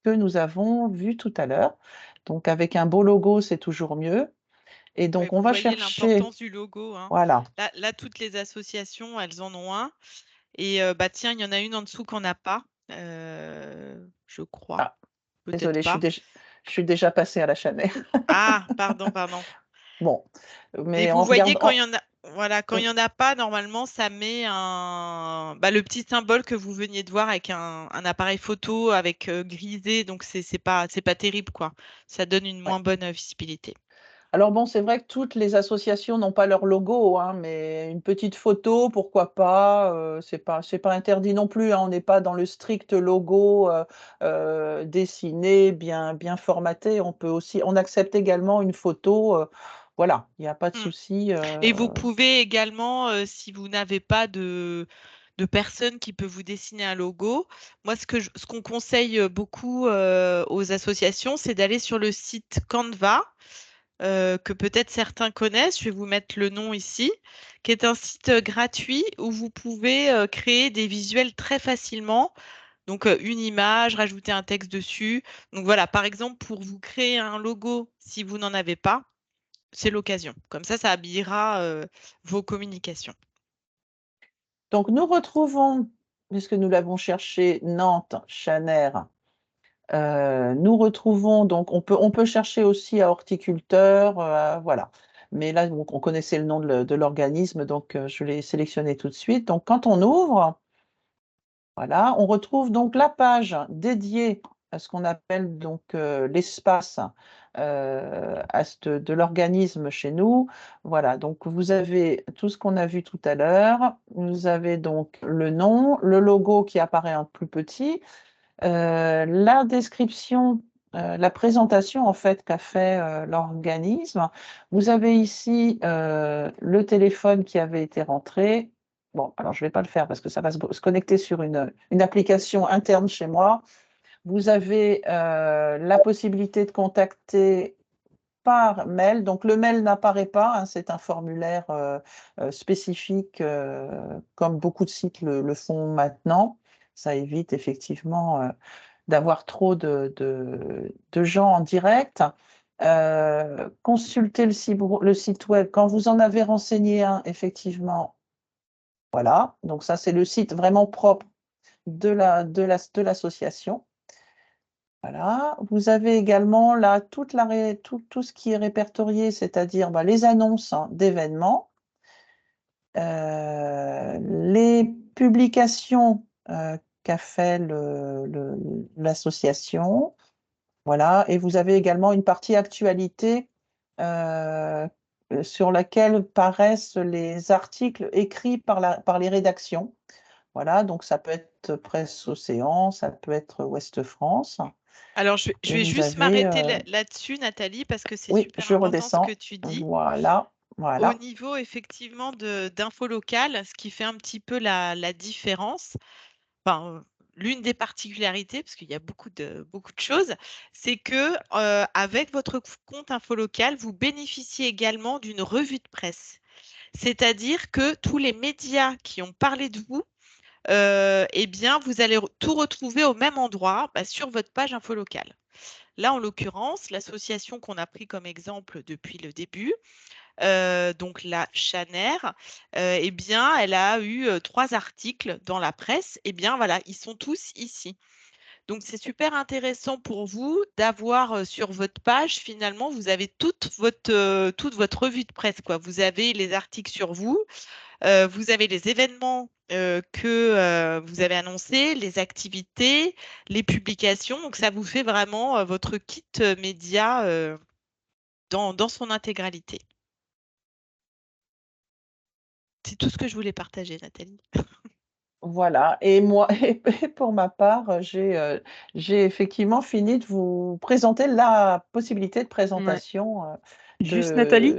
que nous avons vue tout à l'heure. Donc avec un beau logo, c'est toujours mieux. Et Ouais, donc on vous va voyez chercher, l'importance du logo, hein. voilà. Là, toutes les associations, elles en ont un. Et bah tiens, il y en a une en dessous qu'on n'a pas, je crois. Ah, Peut-être désolée, pas. je suis déjà passée à la Chanel. Ah, pardon, pardon. Bon, Mais mais vous on voyez, regarde. quand il y en a, voilà, quand il y en a pas, normalement, ça met bah, le petit symbole que vous veniez de voir avec un appareil photo avec grisé, donc c'est pas terrible, quoi. Ça donne une Ouais. moins bonne visibilité. Alors bon, c'est vrai que toutes les associations n'ont pas leur logo, hein, mais une petite photo, pourquoi pas, c'est pas interdit non plus, hein, on n'est pas dans le strict logo dessiné, bien formaté. On accepte également une photo, voilà, il n'y a pas de Mm. souci. Et vous pouvez également, si vous n'avez pas de personne qui peut vous dessiner un logo, moi, ce qu'on conseille beaucoup aux associations, c'est d'aller sur le site Canva, que peut-être certains connaissent. Je vais vous mettre le nom ici, qui est un site gratuit où vous pouvez créer des visuels très facilement. Donc, une image, rajouter un texte dessus. Donc voilà, par exemple, pour vous créer un logo, si vous n'en avez pas, c'est l'occasion. Comme ça habillera vos communications. Donc nous retrouvons, puisque nous l'avons cherché, Nantes, Chaner. Nous retrouvons donc on peut chercher aussi à horticulteur, voilà. Mais là, donc on connaissait le nom de l'organisme, donc je l'ai sélectionné tout de suite. Donc quand on ouvre, voilà, on retrouve donc la page dédiée à ce qu'on appelle donc l'espace de l'organisme chez nous. Voilà, donc vous avez tout ce qu'on a vu tout à l'heure. Vous avez donc le nom, le logo qui apparaît en plus petit, la description, la présentation en fait qu'a fait l'organisme. Vous avez ici le téléphone qui avait été rentré. Bon, alors je ne vais pas le faire parce que ça va se connecter sur une application interne chez moi. Vous avez la possibilité de contacter par mail. Donc le mail n'apparaît pas, hein, c'est un formulaire spécifique, comme beaucoup de sites le font maintenant. Ça évite effectivement d'avoir trop de gens en direct. Consultez le site web quand vous en avez renseigné un, effectivement. Voilà, donc ça, c'est le site vraiment propre de l'association. Voilà, vous avez également là tout ce qui est répertorié, c'est-à-dire les annonces d'événements, les publications qu'a fait l'association. Voilà, et vous avez également une partie actualité sur laquelle paraissent les articles écrits par les rédactions. Voilà, donc ça peut être Presse Océan, ça peut être Ouest France. Alors, je Et vais vous juste avez, m'arrêter là-dessus, Nathalie, parce que c'est oui, super je important ce que redescends. tu dis. Voilà, Au voilà. niveau effectivement d'info locale, ce qui fait un petit peu la différence, enfin, l'une des particularités, parce qu'il y a beaucoup de choses, c'est que avec votre compte info local, vous bénéficiez également d'une revue de presse. C'est-à-dire que tous les médias qui ont parlé de vous, eh bien, vous allez tout retrouver au même endroit, sur votre page info locale. Là, en l'occurrence, l'association qu'on a pris comme exemple depuis le début, donc la Chaner, eh bien, elle a eu 3 articles dans la presse. Eh bien, voilà, ils sont tous ici. Donc, c'est super intéressant pour vous d'avoir sur votre page, finalement, vous avez toute votre revue de presse, quoi. Vous avez les articles sur vous, vous avez les événements que vous avez annoncés, les activités, les publications. Donc, ça vous fait vraiment votre kit média dans son intégralité. C'est tout ce que je voulais partager, Nathalie. Voilà, et moi, et pour ma part, j'ai effectivement fini de vous présenter la possibilité de Ouais. présentation Juste Nathalie,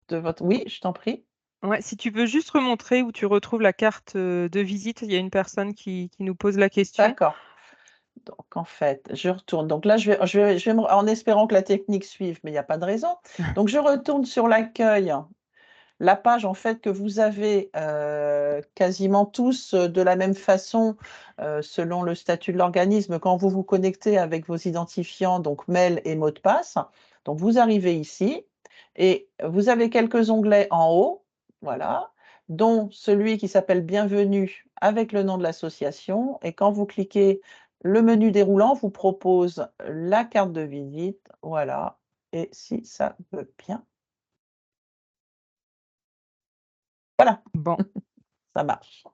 de votre. Oui, je t'en prie. ouais, si tu veux juste remontrer où tu retrouves la carte de visite, il y a une personne qui nous pose la question. D'accord. Donc, en fait, je retourne. Donc là, en espérant que la technique suive, mais il n'y a pas de raison. Donc, je retourne sur l'accueil. La page, en fait, que vous avez quasiment tous de la même façon, selon le statut de l'organisme, quand vous vous connectez avec vos identifiants, donc mail et mot de passe. Donc, vous arrivez ici et vous avez quelques onglets en haut, voilà, dont celui qui s'appelle Bienvenue avec le nom de l'association. Et quand vous cliquez, le menu déroulant vous propose la carte de visite, voilà. Et si ça veut bien. Voilà, Bon, ça marche.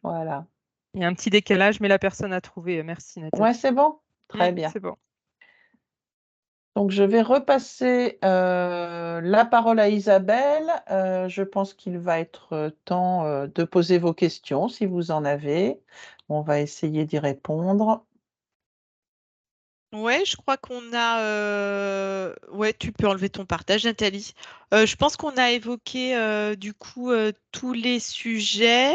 Voilà. il y a un petit décalage, mais la personne a trouvé. Merci Nathalie. Ouais, c'est bon? Très bien. C'est bon. Donc, je vais repasser la parole à Isabelle. Je pense qu'il va être temps de poser vos questions si vous en avez. On va essayer d'y répondre. Ouais, je crois qu'on a. Ouais, tu peux enlever ton partage, Nathalie. Je pense qu'on a évoqué du coup tous les sujets.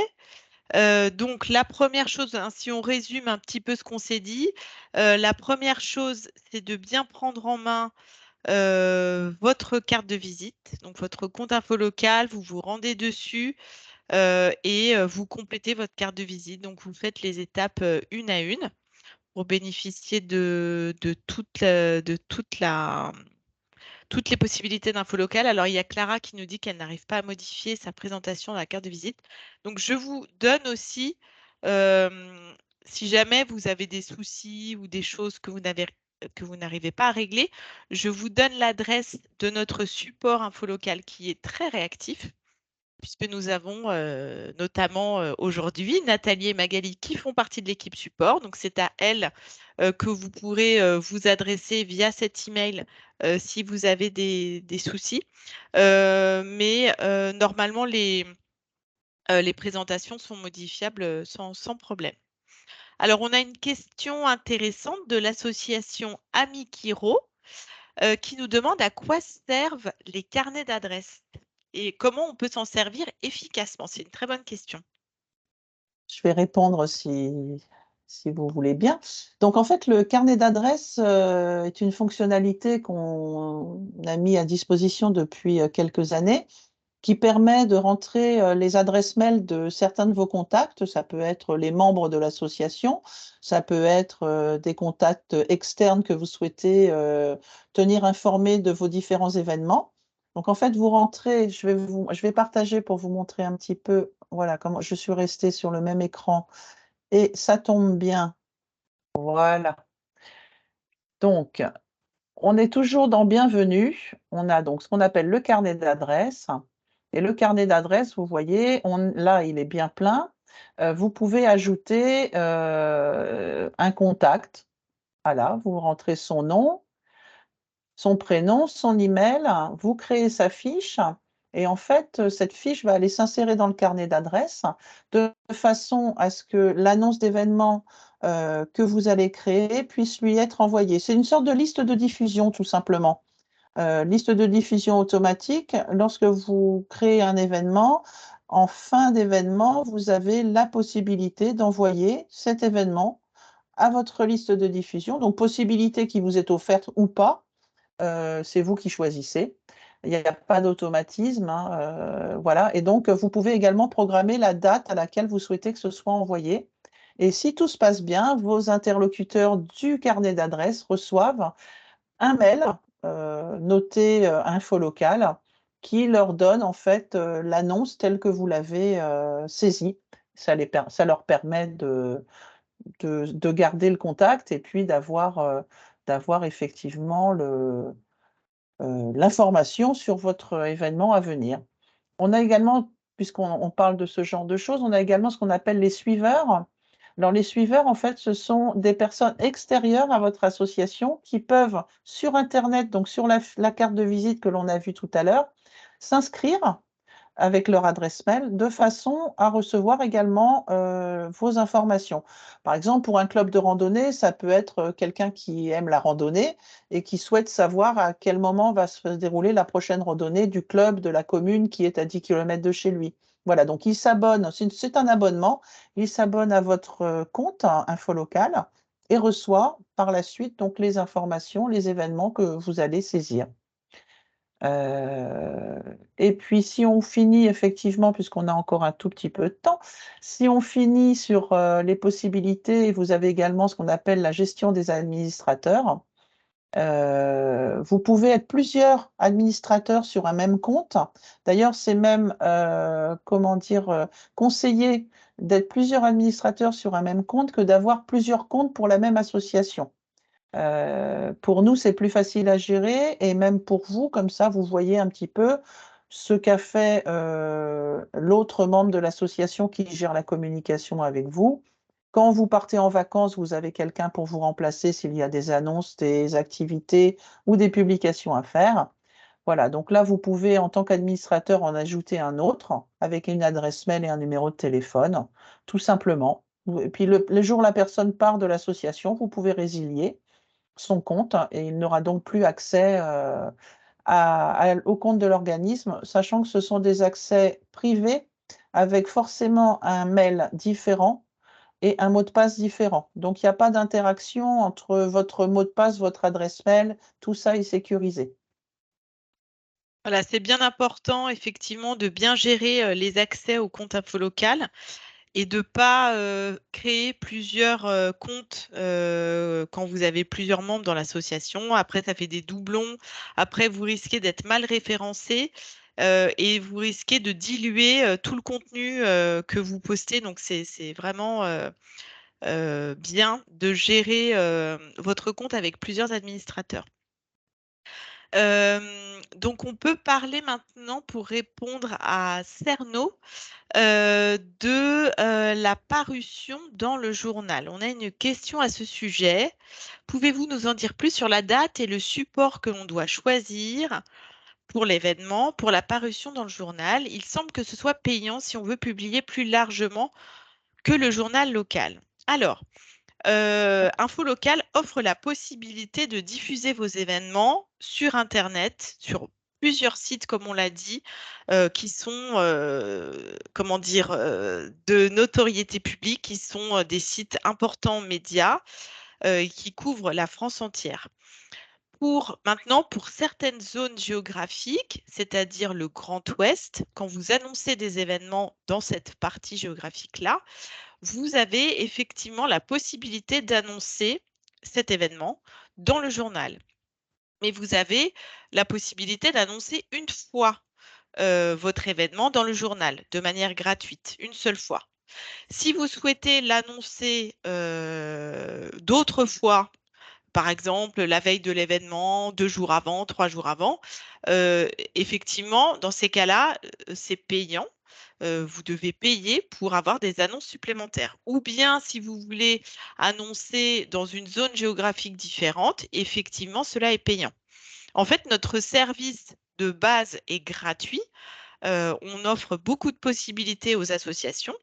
Donc, la première chose, hein, si on résume un petit peu ce qu'on s'est dit, la première chose, c'est de bien prendre en main votre carte de visite, donc votre compte info local. Vous vous rendez dessus et vous complétez votre carte de visite. Donc, vous faites les étapes une à une pour bénéficier toutes les possibilités d'info locale. Alors, il y a Clara qui nous dit qu'elle n'arrive pas à modifier sa présentation de la carte de visite. Donc, je vous donne aussi, euh, si jamais vous avez des soucis ou des choses que vous n'arrivez pas à régler, je vous donne l'adresse de notre support info local qui est très réactif puisque nous avons notamment aujourd'hui Nathalie et Magali qui font partie de l'équipe support. Donc, c'est à elles que vous pourrez vous adresser via cet email si vous avez des soucis. Mais normalement, les présentations sont modifiables sans problème. Alors, on a une question intéressante de l'association Amikiro qui nous demande à quoi servent les carnets d'adresses et comment on peut s'en servir efficacement. C'est une très bonne question. Je vais répondre si vous voulez bien. Donc, en fait, le carnet d'adresses est une fonctionnalité qu'on a mis à disposition depuis quelques années, qui permet de rentrer les adresses mail de certains de vos contacts. Ça peut être les membres de l'association, ça peut être des contacts externes que vous souhaitez tenir informés de vos différents événements. Donc, en fait, vous rentrez, je vais partager pour vous montrer un petit peu, voilà, comment je suis restée sur le même écran et ça tombe bien. Voilà. Donc, on est toujours dans Bienvenue. On a donc ce qu'on appelle le carnet d'adresses. Et le carnet d'adresses, vous voyez, là, il est bien plein. Vous pouvez ajouter un contact. Voilà, vous rentrez son nom, son prénom, son email, vous créez sa fiche et en fait, cette fiche va aller s'insérer dans le carnet d'adresses de façon à ce que l'annonce d'événement que vous allez créer puisse lui être envoyée. C'est une sorte de liste de diffusion tout simplement. Liste de diffusion automatique, lorsque vous créez un événement, en fin d'événement, vous avez la possibilité d'envoyer cet événement à votre liste de diffusion. Donc, possibilité qui vous est offerte ou pas, c'est vous qui choisissez. Il n'y a pas d'automatisme, hein, voilà. Et donc, vous pouvez également programmer la date à laquelle vous souhaitez que ce soit envoyé. Et si tout se passe bien, vos interlocuteurs du carnet d'adresses reçoivent un mail noté info locale qui leur donne en fait l'annonce telle que vous l'avez saisie. Ça leur permet de garder le contact et puis d'avoir effectivement l'information sur votre événement à venir. On a également, puisqu'on parle de ce genre de choses, on a également ce qu'on appelle les suiveurs. Alors, les suiveurs, en fait, ce sont des personnes extérieures à votre association qui peuvent, sur Internet, donc sur la carte de visite que l'on a vue tout à l'heure, s'inscrire avec leur adresse mail de façon à recevoir également vos informations. Par exemple, pour un club de randonnée, ça peut être quelqu'un qui aime la randonnée et qui souhaite savoir à quel moment va se dérouler la prochaine randonnée du club, de la commune qui est à 10 km de chez lui. Voilà, donc il s'abonne, c'est un abonnement, il s'abonne à votre compte info local et reçoit par la suite donc les informations, les événements que vous allez saisir. Et puis si on finit effectivement, puisqu'on a encore un tout petit peu de temps, si on finit sur les possibilités, vous avez également ce qu'on appelle la gestion des administrateurs. Vous pouvez être plusieurs administrateurs sur un même compte. D'ailleurs, c'est même, comment dire, conseillé d'être plusieurs administrateurs sur un même compte que d'avoir plusieurs comptes pour la même association. Pour nous, c'est plus facile à gérer et même pour vous, comme ça, vous voyez un petit peu ce qu'a fait l'autre membre de l'association qui gère la communication avec vous. Quand vous partez en vacances, vous avez quelqu'un pour vous remplacer s'il y a des annonces, des activités ou des publications à faire. Voilà, donc là, vous pouvez, en tant qu'administrateur, en ajouter un autre avec une adresse mail et un numéro de téléphone, tout simplement. Et puis, le jour où la personne part de l'association, vous pouvez résilier son compte et il n'aura donc plus accès au compte de l'organisme, sachant que ce sont des accès privés avec forcément un mail différent et un mot de passe différent. Donc, il n'y a pas d'interaction entre votre mot de passe, votre adresse mail, tout ça est sécurisé. Voilà, c'est bien important, effectivement, de bien gérer les accès au compte info local et de ne pas créer plusieurs comptes quand vous avez plusieurs membres dans l'association. Après, ça fait des doublons. Après, vous risquez d'être mal référencé et vous risquez de diluer tout le contenu que vous postez. Donc, c'est vraiment bien de gérer votre compte avec plusieurs administrateurs. Donc, on peut parler maintenant pour répondre à Cerno de la parution dans le journal. On a une question à ce sujet. Pouvez-vous nous en dire plus sur la date et le support que l'on doit choisir pour l'événement, pour la parution dans le journal? Il semble que ce soit payant si on veut publier plus largement que le journal local. Alors, Info Local offre la possibilité de diffuser vos événements sur Internet, sur plusieurs sites, comme on l'a dit, qui sont, comment dire, de notoriété publique, qui sont des sites importants médias qui couvrent la France entière. Maintenant, pour certaines zones géographiques, c'est-à-dire le Grand Ouest, quand vous annoncez des événements dans cette partie géographique-là, vous avez effectivement la possibilité d'annoncer cet événement dans le journal. Mais vous avez la possibilité d'annoncer une fois votre événement dans le journal, de manière gratuite, une seule fois. Si vous souhaitez l'annoncer d'autres fois, par exemple la veille de l'événement, 2 jours avant, 3 jours avant, effectivement, dans ces cas-là, c'est payant. Vous devez payer pour avoir des annonces supplémentaires. Ou bien, si vous voulez annoncer dans une zone géographique différente, effectivement, cela est payant. En fait, notre service de base est gratuit. On offre beaucoup de possibilités aux associations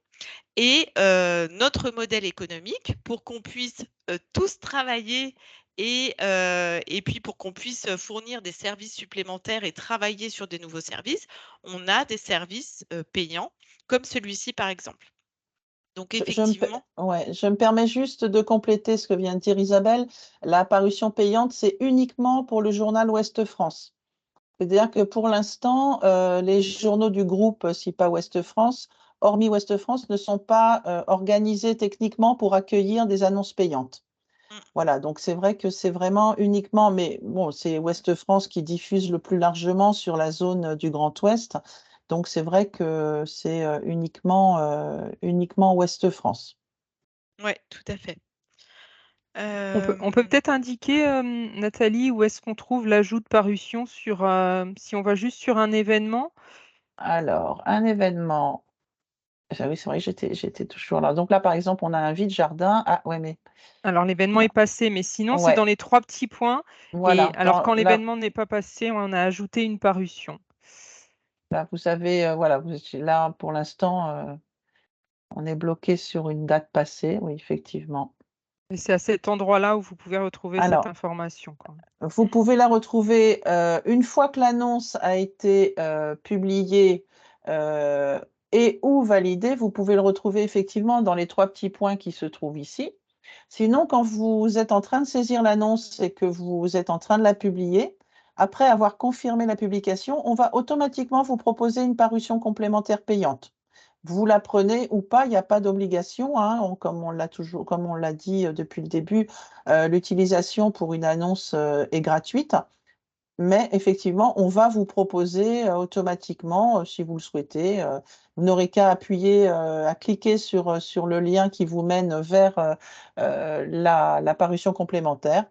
et notre modèle économique pour qu'on puisse tous travailler et puis pour qu'on puisse fournir des services supplémentaires et travailler sur des nouveaux services, on a des services payants comme celui-ci par exemple. Donc effectivement, Je me permets juste de compléter ce que vient de dire Isabelle. La parution payante, c'est uniquement pour le journal Ouest France. C'est-à-dire que pour l'instant, les journaux du groupe SIPA Ouest France, hormis Ouest France, ne sont pas organisés techniquement pour accueillir des annonces payantes. mm, Voilà, donc c'est vrai que c'est vraiment uniquement, mais bon, c'est Ouest France qui diffuse le plus largement sur la zone du Grand Ouest. Donc c'est vrai que c'est uniquement Ouest France. ouais, tout à fait. On peut peut-être indiquer, Nathalie, où est-ce qu'on trouve l'ajout de parution si on va juste sur un événement. Alors, un événement. Ah oui, c'est vrai que j'étais toujours là. Donc là, par exemple, on a un vide-jardin. Ah ouais, mais Alors l'événement non. est passé, mais sinon c'est dans Ouais, les 3 petits points. Et voilà. alors quand Là, l'événement n'est pas passé, on a ajouté une parution. là, vous savez, voilà, là, pour l'instant, on est bloqué sur une date passée. Oui, effectivement. Et c'est à cet endroit-là où vous pouvez retrouver cette Alors, information, quoi. vous pouvez la retrouver une fois que l'annonce a été publiée et ou validée. Vous pouvez le retrouver effectivement dans les 3 petits points qui se trouvent ici. Sinon, quand vous êtes en train de saisir l'annonce et que vous êtes en train de la publier, après avoir confirmé la publication, on va automatiquement vous proposer une parution complémentaire payante. Vous la prenez ou pas, il n'y a pas d'obligation, hein, comme on l'a dit depuis le début, l'utilisation pour une annonce est gratuite. Mais effectivement, on va vous proposer automatiquement, si vous le souhaitez, vous n'aurez qu'à appuyer, à cliquer sur le lien qui vous mène vers la parution complémentaire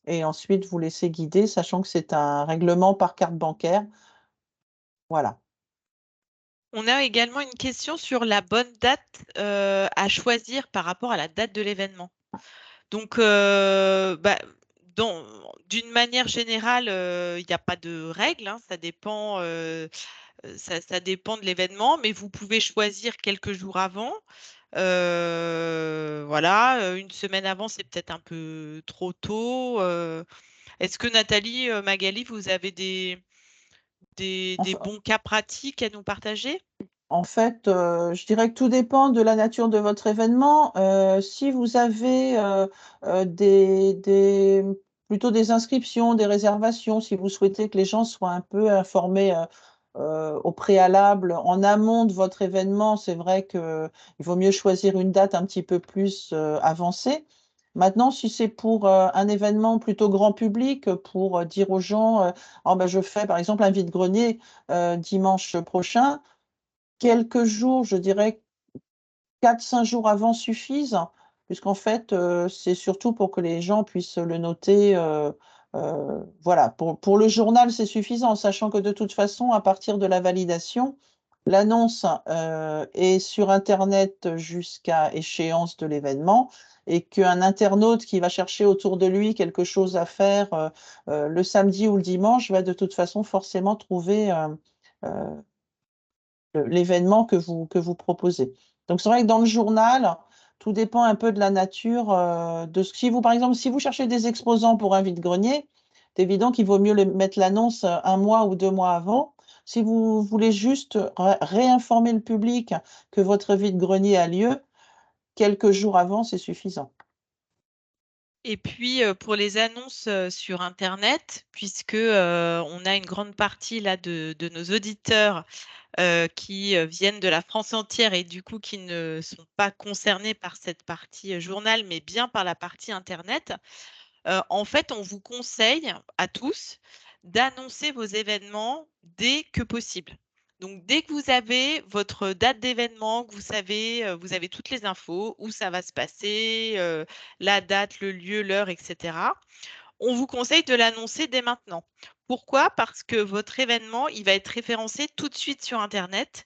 et ensuite vous laisser guider, sachant que c'est un règlement par carte bancaire. Voilà. On a également une question sur la bonne date à choisir par rapport à la date de l'événement. Donc, d'une manière générale, il n'y a pas de règle, hein, ça dépend, ça dépend de l'événement, mais vous pouvez choisir quelques jours avant. Voilà, une semaine avant, c'est peut-être un peu trop tôt. Est-ce que Nathalie, Magali, vous avez des Enfin, bons cas pratiques à nous partager? En fait, je dirais que tout dépend de la nature de votre événement. Si vous avez, plutôt des inscriptions, des réservations, si vous souhaitez que les gens soient un peu informés, au préalable, en amont de votre événement, c'est vrai qu'il vaut mieux choisir une date un petit peu plus, avancée. Maintenant, si c'est pour, un événement plutôt grand public, pour, dire aux gens, «Oh ben, je fais par exemple un vide-grenier, dimanche prochain», quelques jours, je dirais 4, 5 jours avant suffisent, puisqu'en fait, c'est surtout pour que les gens puissent le noter, voilà. Pour le journal, c'est suffisant, sachant que de toute façon, à partir de la validation, l'annonce, est sur internet jusqu'à échéance de l'événement et qu'un internaute qui va chercher autour de lui quelque chose à faire, le samedi ou le dimanche va de toute façon forcément trouver, heu l'événement que vous proposez. Donc c'est vrai que dans le journal, tout dépend un peu de la nature, de ce si vous par exemple, si vous cherchez des exposants pour un vide-grenier, c'est évident qu'il vaut mieux mettre l'annonce, 1 mois ou 2 mois avant. Si vous voulez juste réinformer le public que votre vide-grenier a lieu, quelques jours avant, c'est suffisant. Et puis, pour les annonces sur Internet, puisque on a une grande partie là de nos auditeurs qui viennent de la France entière et du coup qui ne sont pas concernés par cette partie journal, mais bien par la partie Internet, en fait, on vous conseille à tous d'annoncer vos événements dès que possible. Donc, dès que vous avez votre date d'événement, que vous savez, vous avez toutes les infos, où ça va se passer, la date, le lieu, l'heure, etc. On vous conseille de l'annoncer dès maintenant. Pourquoi? Parce que votre événement, il va être référencé tout de suite sur Internet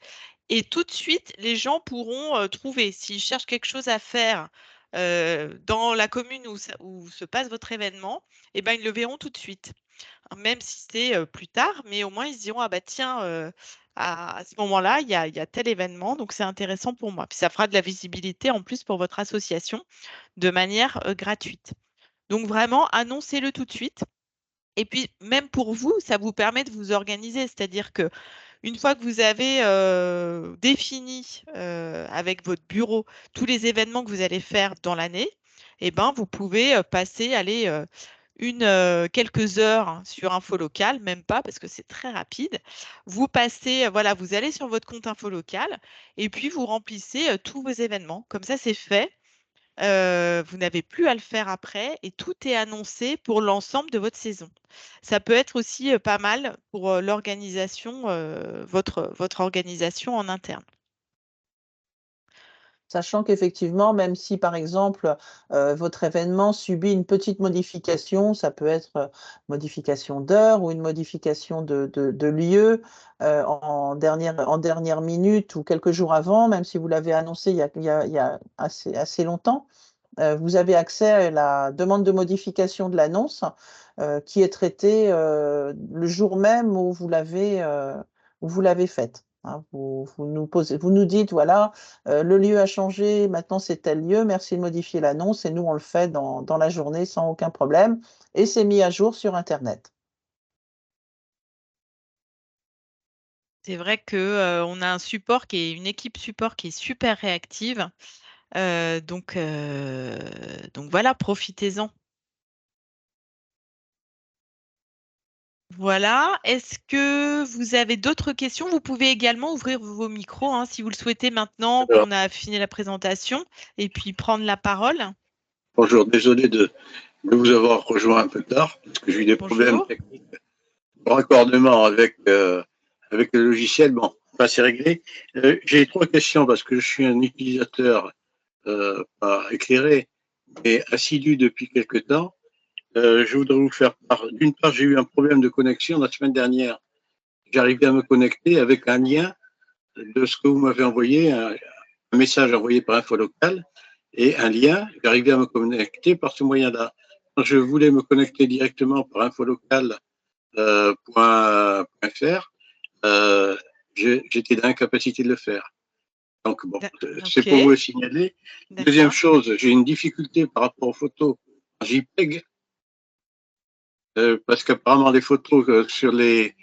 et tout de suite, les gens pourront trouver. S'ils cherchent quelque chose à faire dans la commune où se passe votre événement, eh ben, ils le verront tout de suite. Même si c'est plus tard, mais au moins ils se diront, ah bah tiens, à ce moment-là, il y a tel événement, donc c'est intéressant pour moi. Puis ça fera de la visibilité en plus pour votre association de manière gratuite. Donc vraiment, annoncez-le tout de suite. Et puis, même pour vous, ça vous permet de vous organiser. C'est-à-dire que une fois que vous avez défini avec votre bureau tous les événements que vous allez faire dans l'année, eh ben, vous pouvez passer, aller quelques heures sur Info Local, même pas parce que c'est très rapide. Vous passez, voilà, vous allez sur votre compte Info Local et puis vous remplissez tous vos événements. Comme ça, c'est fait. Vous n'avez plus à le faire après et tout est annoncé pour l'ensemble de votre saison. Ça peut être aussi pas mal pour l'organisation, votre organisation en interne. Sachant qu'effectivement, même si par exemple, votre événement subit une petite modification, ça peut être, modification d'heure ou une modification de lieu, en dernière minute ou quelques jours avant, même si vous l'avez annoncé il y a assez longtemps, vous avez accès à la demande de modification de l'annonce, qui est traitée, le jour même où vous l'avez faite, hein. Vous nous dites: «Voilà, le lieu a changé, maintenant c'est tel lieu, merci de modifier l'annonce» et nous on le fait dans la journée sans aucun problème et c'est mis à jour sur internet. C'est vrai que, on a un support qui est une équipe support qui est super réactive, donc voilà, profitez-en. Voilà. Est-ce que vous avez d'autres questions? Vous pouvez également ouvrir vos micros, hein, si vous le souhaitez maintenant Alors, qu'on a fini la présentation et puis prendre la parole. bonjour, désolé de vous avoir rejoint un peu tard, parce que j'ai eu des problèmes Bonjour. techniques de raccordement avec le logiciel. Bon, enfin, c'est réglé. J'ai trois questions, parce que je suis un utilisateur pas éclairé, mais assidu depuis quelque temps. Je voudrais vous faire part. D'une part, j'ai eu un problème de connexion la semaine dernière. J'arrivais à me connecter avec un lien de ce que vous m'avez envoyé, un message envoyé par Info Local et un lien. J'arrivais à me connecter par ce moyen-là. Quand je voulais me connecter directement par infolocal.fr, j'étais dans l'incapacité de le faire. Donc, bon, c'est pour vous le signaler. Deuxième chose, j'ai une difficulté par rapport aux photos en JPEG, parce qu'apparemment, les photos sur les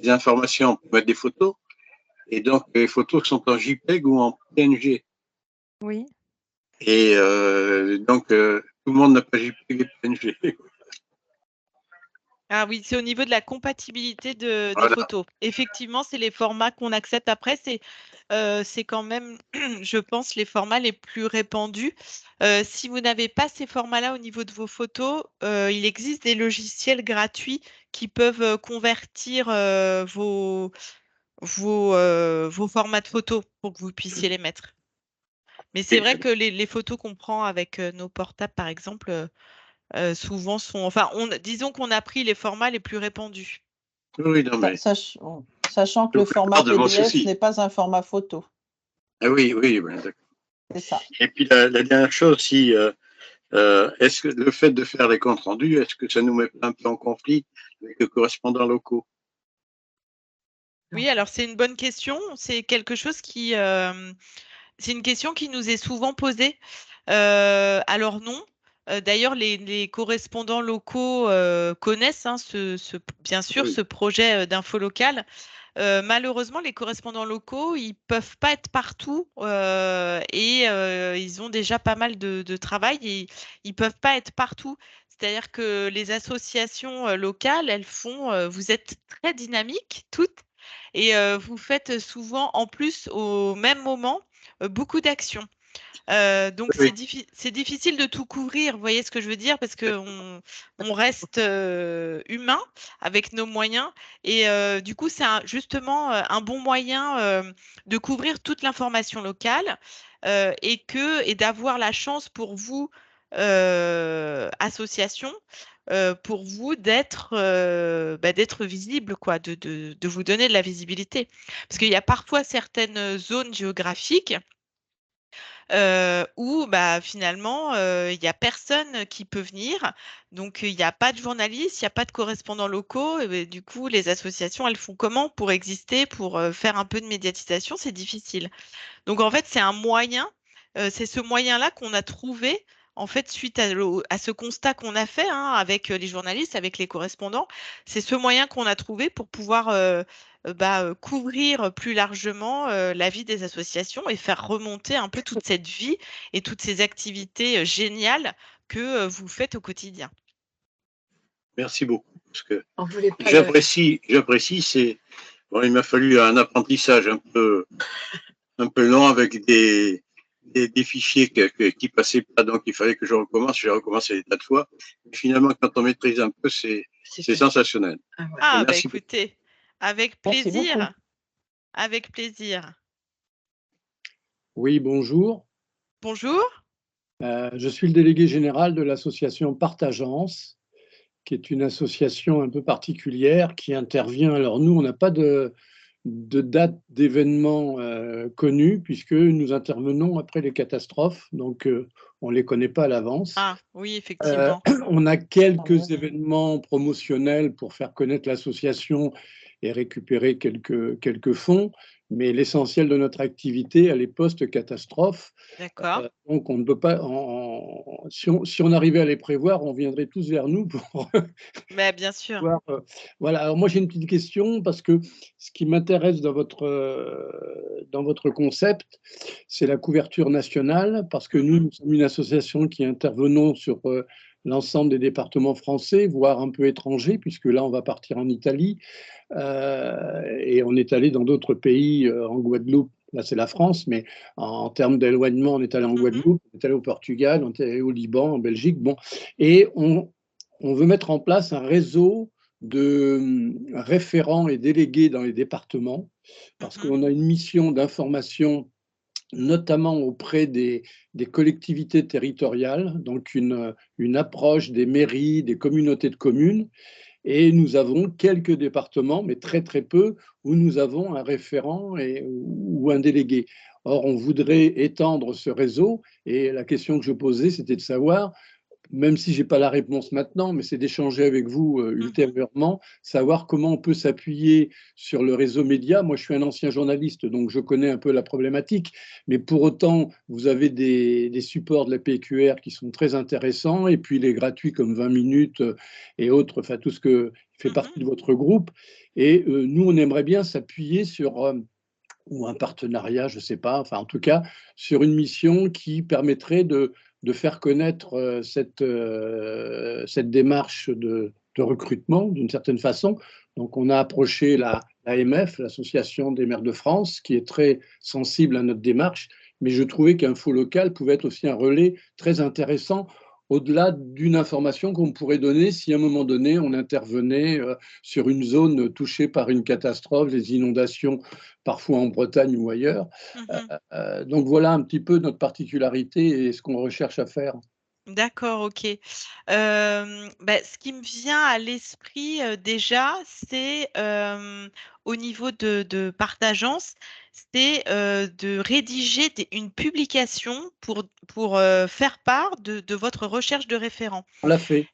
informations, on peut mettre des photos, et donc les photos sont en JPEG ou en PNG. Oui. Et donc, tout le monde n'a pas JPEG et PNG. Ah oui, c'est au niveau de la compatibilité des photos. Effectivement, c'est les formats qu'on accepte. Après, c'est quand même, je pense, les formats les plus répandus. Si vous n'avez pas ces formats-là au niveau de vos photos, il existe des logiciels gratuits qui peuvent convertir vos formats de photos pour que vous puissiez les mettre. Mais c'est vrai que les photos qu'on prend avec nos portables, par exemple, souvent sont. Enfin, disons qu'on a pris les formats les plus répandus. Oui, non, mais. Sachant que le format PDF n'est pas un format photo. Ah oui, oui, d'accord. C'est ça. Et puis la dernière chose, si est-ce que le fait de faire les comptes rendus, est-ce que ça nous met un peu en conflit avec les correspondants locaux? Oui, alors c'est une bonne question. C'est quelque chose c'est une question qui nous est souvent posée. Alors non. D'ailleurs, les correspondants locaux connaissent, hein, bien sûr, Oui. ce projet d'info locale. malheureusement, les correspondants locaux, ils peuvent pas être partout et ils ont déjà pas mal de travail et ils peuvent pas être partout. C'est-à-dire que les associations locales, elles font, vous êtes très dynamiques toutes et vous faites souvent en plus au même moment beaucoup d'actions. Donc Oui, c'est difficile de tout couvrir, vous voyez ce que je veux dire, parce qu'on on reste humain avec nos moyens et du coup c'est justement un bon moyen de couvrir toute l'information locale et d'avoir la chance pour vous association pour vous d'être visible quoi, de vous donner de la visibilité, parce qu'il y a parfois certaines zones géographiques où bah, finalement, il n'y a personne qui peut venir. Donc, il n'y a pas de journalistes, il n'y a pas de correspondants locaux. Et ben, du coup, les associations, elles font comment pour exister, pour faire un peu de médiatisation? C'est difficile. Donc, en fait, c'est un moyen, c'est ce moyen-là qu'on a trouvé, en fait, suite à ce constat qu'on a fait hein, avec les journalistes, avec les correspondants. C'est ce moyen qu'on a trouvé pour pouvoir couvrir plus largement la vie des associations et faire remonter un peu toute cette vie et toutes ces activités géniales que vous faites au quotidien. merci beaucoup. Parce que On voulait pas j'apprécie, bon, il m'a fallu un apprentissage un peu long avec des fichiers qui passaient pas, donc il fallait que je recommence. J'ai recommencé des tas de fois. Mais finalement, quand on maîtrise un peu, c'est sensationnel. Ah ouais. Ah, bah Merci beaucoup. écoutez, avec Merci beaucoup. plaisir. Avec plaisir. Oui, bonjour. Bonjour. Je suis le délégué général de l'association Partageance, qui est une association un peu particulière qui intervient. Alors nous, on n'a pas de date d'événement connue, puisque nous intervenons après les catastrophes, donc on ne les connaît pas à l'avance. Ah oui, effectivement. On a quelques événements promotionnels pour faire connaître l'association et récupérer quelques fonds, mais l'essentiel de notre activité, elle est post-catastrophe. D'accord. Donc on ne peut pas, si on arrivait à les prévoir, on viendrait tous vers nous pour Mais bien sûr. voir. Voilà, alors moi j'ai une petite question, parce que ce qui m'intéresse dans votre concept, c'est la couverture nationale, parce que nous sommes une association qui intervenons sur l'ensemble des départements français, voire un peu étrangers, puisque là on va partir en Italie, et on est allé dans d'autres pays, en Guadeloupe. Là, c'est la France, mais en termes d'éloignement, on est allé en Guadeloupe, on est allé au Portugal, on est allé au Liban, en Belgique. Bon, et on veut mettre en place un réseau de référents et délégués dans les départements, parce qu'on a une mission d'information, notamment auprès des collectivités territoriales, donc une approche des mairies, des communautés de communes. Et nous avons quelques départements, mais très très peu, où nous avons un référent ou un délégué. Or, on voudrait étendre ce réseau, et la question que je posais, c'était de savoir, même si je n'ai pas la réponse maintenant, mais c'est d'échanger avec vous ultérieurement, savoir comment on peut s'appuyer sur le réseau média. Moi, je suis un ancien journaliste, donc je connais un peu la problématique, mais pour autant, vous avez des supports de la PQR qui sont très intéressants, et puis les gratuits comme 20 minutes et autres, enfin tout ce qui fait partie de votre groupe. Et nous, on aimerait bien s'appuyer sur ou un partenariat, je ne sais pas, enfin en tout cas, sur une mission qui permettrait de faire connaître cette démarche de recrutement d'une certaine façon. Donc on a approché l'AMF, l'Association des maires de France, qui est très sensible à notre démarche, mais je trouvais qu'Info Local pouvait être aussi un relais très intéressant, au-delà d'une information qu'on pourrait donner si à un moment donné on intervenait sur une zone touchée par une catastrophe, les inondations, parfois en Bretagne ou ailleurs. Donc voilà un petit peu notre particularité et ce qu'on recherche à faire. D'accord, ok. Ce qui me vient à l'esprit déjà, c'est au niveau de Partageance, c'est de rédiger une publication pour faire part de votre recherche de référent. On l'a fait.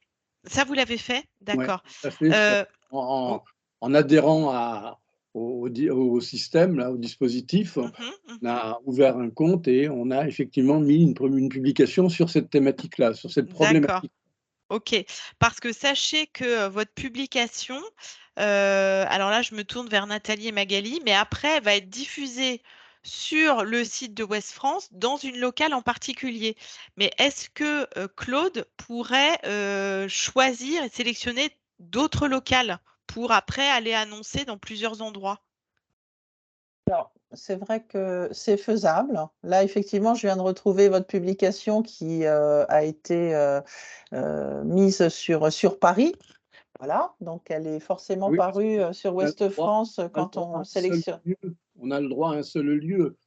Ça, vous l'avez fait? Ouais, D'accord. on l'a fait Oh, en adhérant au système, là, au dispositif. On a ouvert un compte et on a effectivement mis une publication sur cette thématique-là, sur cette d'accord. problématique. Ok. Parce que sachez que votre publication, Alors là, je me tourne vers Nathalie et Magali, mais après, elle va être diffusée sur le site de Ouest France dans une locale en particulier. Mais est-ce que Claude pourrait choisir et sélectionner d'autres locales pour après aller annoncer dans plusieurs endroits? Alors, c'est vrai que c'est faisable. Là, effectivement, je viens de retrouver votre publication qui a été mise sur Paris. Voilà, donc elle est forcément Oui, parce parue sur qu'on a le Ouest droit France on a le quand droit à on un seul sélectionne. lieu. On a le droit à un seul lieu.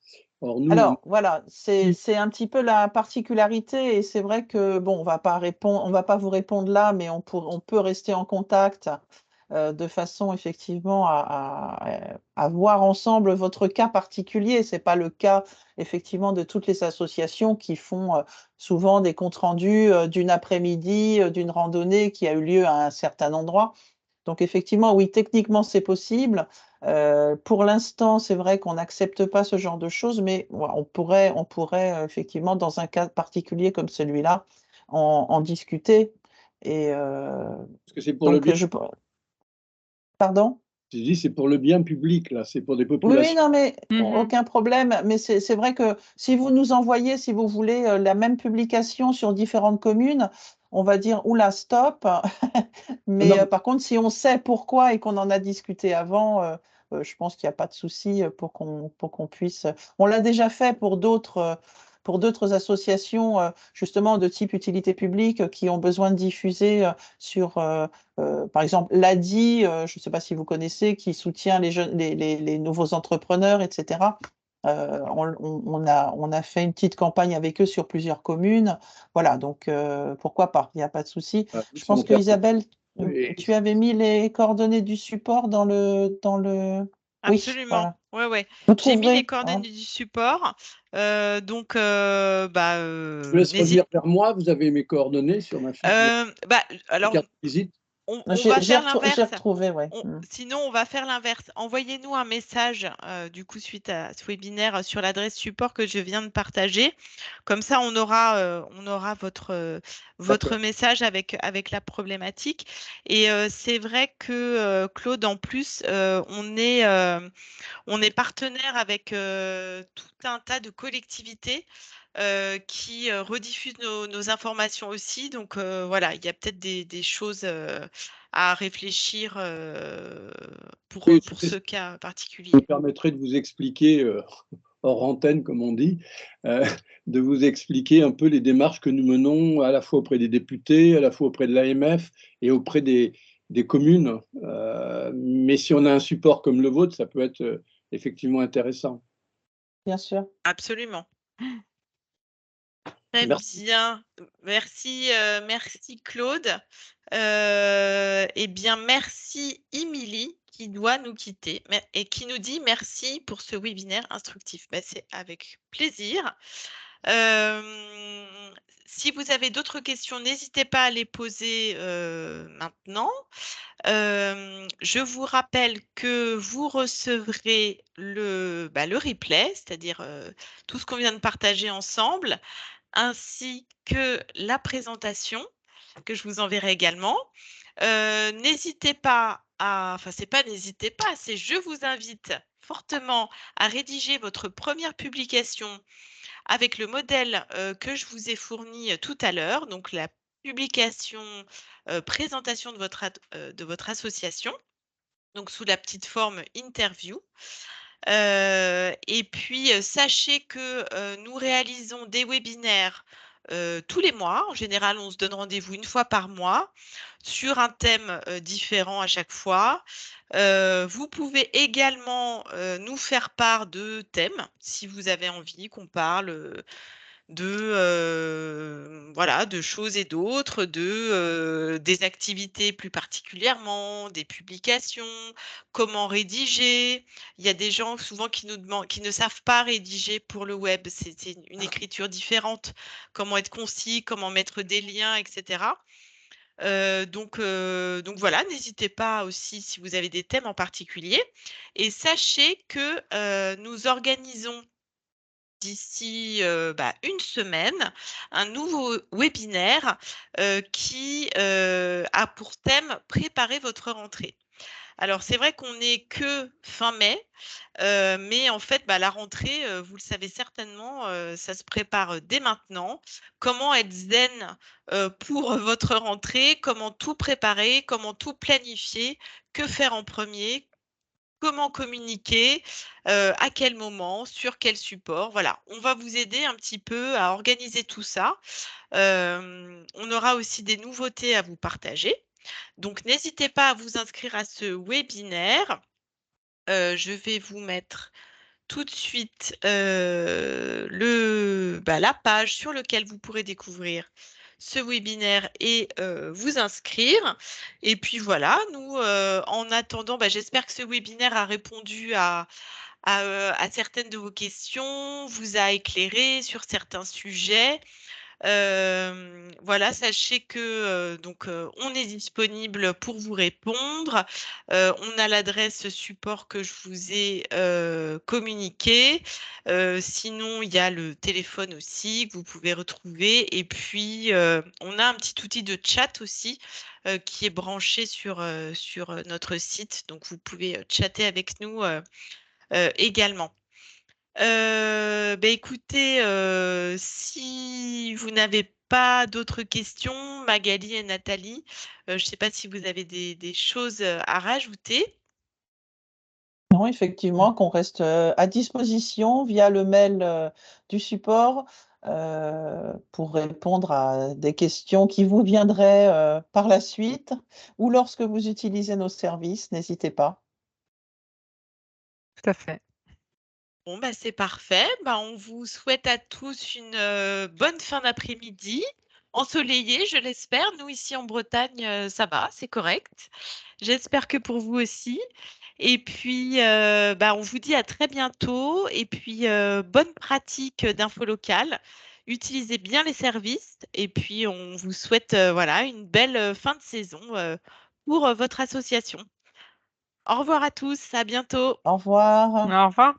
Or, nous, Alors voilà, c'est un petit peu la particularité et c'est vrai que bon, on va pas vous répondre là, mais on peut rester en contact de façon effectivement à voir ensemble votre cas particulier. C'est pas le cas effectivement de toutes les associations qui font souvent des comptes rendus d'une après-midi, d'une randonnée qui a eu lieu à un certain endroit. Donc effectivement, oui, techniquement, c'est possible. Pour l'instant, c'est vrai qu'on n'accepte pas ce genre de choses, mais voilà, on pourrait effectivement, dans un cas particulier comme celui-là, en discuter. Et parce que c'est pour le donc, bien. pardon? J'ai dit, c'est pour le bien public, là, c'est pour des Oui, oui, populations. non, mais Mhm. aucun problème. Mais c'est vrai que si vous nous envoyez, si vous voulez, la même publication sur différentes communes, on va dire, oula, stop. Mais Non, par contre, si on sait pourquoi et qu'on en a discuté avant, je pense qu'il n'y a pas de souci pour qu'on puisse. On l'a déjà fait pour d'autres associations, justement de type utilité publique, qui ont besoin de diffuser sur, par exemple, l'ADI, je ne sais pas si vous connaissez, qui soutient les jeunes, les nouveaux entrepreneurs, etc. On a fait une petite campagne avec eux sur plusieurs communes. Voilà, donc pourquoi pas, il n'y a pas de souci. Je si on pense que fait Isabelle, et tu avais mis les coordonnées du support dans le... Oui, Absolument. voilà. Ouais, ouais. Vous J'ai mis les trouverez, hein. coordonnées du support. Donc, je vous laisse revenir vers moi. Vous avez mes coordonnées sur ma fiche de alors, carte de visite. on va faire J'ai l'inverse. retrouvé, ouais. Sinon, on va faire l'inverse. Envoyez-nous un message, du coup, suite à ce webinaire, sur l'adresse support que je viens de partager. Comme ça, on aura votre D'accord. message avec la problématique. Et c'est vrai que, Claude, en plus, on est partenaire avec tout un tas de collectivités qui rediffusent nos informations aussi. Donc voilà, il y a peut-être des choses à réfléchir Oui, pour je ce cas particulier. me permettrai de vous expliquer, hors antenne, comme on dit, euh, de vous expliquer un peu les démarches que nous menons à la fois auprès des députés, à la fois auprès de l'AMF et auprès des communes. Mais si on a un support comme le vôtre, ça peut être effectivement intéressant. Bien sûr. Absolument. Très Merci. bien. Merci, merci Claude. Eh bien, merci Émilie qui doit nous quitter et qui nous dit merci pour ce webinaire instructif. Ben, c'est avec plaisir. Si vous avez d'autres questions, n'hésitez pas à les poser maintenant. Je vous rappelle que vous recevrez le replay, c'est-à-dire tout ce qu'on vient de partager ensemble, ainsi que la présentation que je vous enverrai également. N'hésitez pas enfin c'est pas n'hésitez pas, c'est je vous invite fortement à rédiger votre première publication avec le modèle que je vous ai fourni tout à l'heure, donc la publication présentation de votre association, donc sous la petite forme interview. Et puis, sachez que nous réalisons des webinaires tous les mois. En général, on se donne rendez-vous une fois par mois sur un thème différent à chaque fois. Vous pouvez également nous faire part de thèmes si vous avez envie qu'on parle voilà, de choses et d'autres, des activités plus particulièrement, des publications, comment rédiger. Il y a des gens souvent qui nous demandent, qui ne savent pas rédiger pour le web. C'est une écriture différente. Comment être concis, comment mettre des liens, etc. Donc voilà, n'hésitez pas aussi si vous avez des thèmes en particulier. Et sachez que nous organisons d'ici une semaine, un nouveau webinaire qui a pour thème préparer votre rentrée. Alors, c'est vrai qu'on n'est que fin mai, mais en fait, la rentrée, vous le savez certainement, ça se prépare dès maintenant. Comment être zen pour votre rentrée? Comment tout préparer? Comment tout planifier? Que faire en premier? Comment communiquer? À quel moment? Sur quel support? Voilà, on va vous aider un petit peu à organiser tout ça. On aura aussi des nouveautés à vous partager. Donc, n'hésitez pas à vous inscrire à ce webinaire. Je vais vous mettre tout de suite la page sur laquelle vous pourrez découvrir ce webinaire et vous inscrire. Et puis voilà, nous, en attendant, j'espère que ce webinaire a répondu à certaines de vos questions, vous a éclairé sur certains sujets. Voilà, sachez que on est disponible pour vous répondre. On a l'adresse support que je vous ai communiquée. Sinon, il y a le téléphone aussi que vous pouvez retrouver. Et puis, on a un petit outil de chat aussi qui est branché sur notre site. Donc, vous pouvez chatter avec nous également. Écoutez, si vous n'avez pas d'autres questions, Magali et Nathalie, je ne sais pas si vous avez des choses à rajouter. Non, effectivement, qu'on reste à disposition via le mail du support pour répondre à des questions qui vous viendraient par la suite ou lorsque vous utilisez nos services, n'hésitez pas. Tout à fait. Bon, c'est parfait. On vous souhaite à tous une bonne fin d'après-midi, ensoleillée, je l'espère. Nous, ici en Bretagne, ça va, c'est correct. J'espère que pour vous aussi. Et puis, on vous dit à très bientôt. Et puis, bonne pratique d'info locale. Utilisez bien les services. Et puis, on vous souhaite une belle fin de saison pour votre association. Au revoir à tous. À bientôt. Au revoir. Au revoir.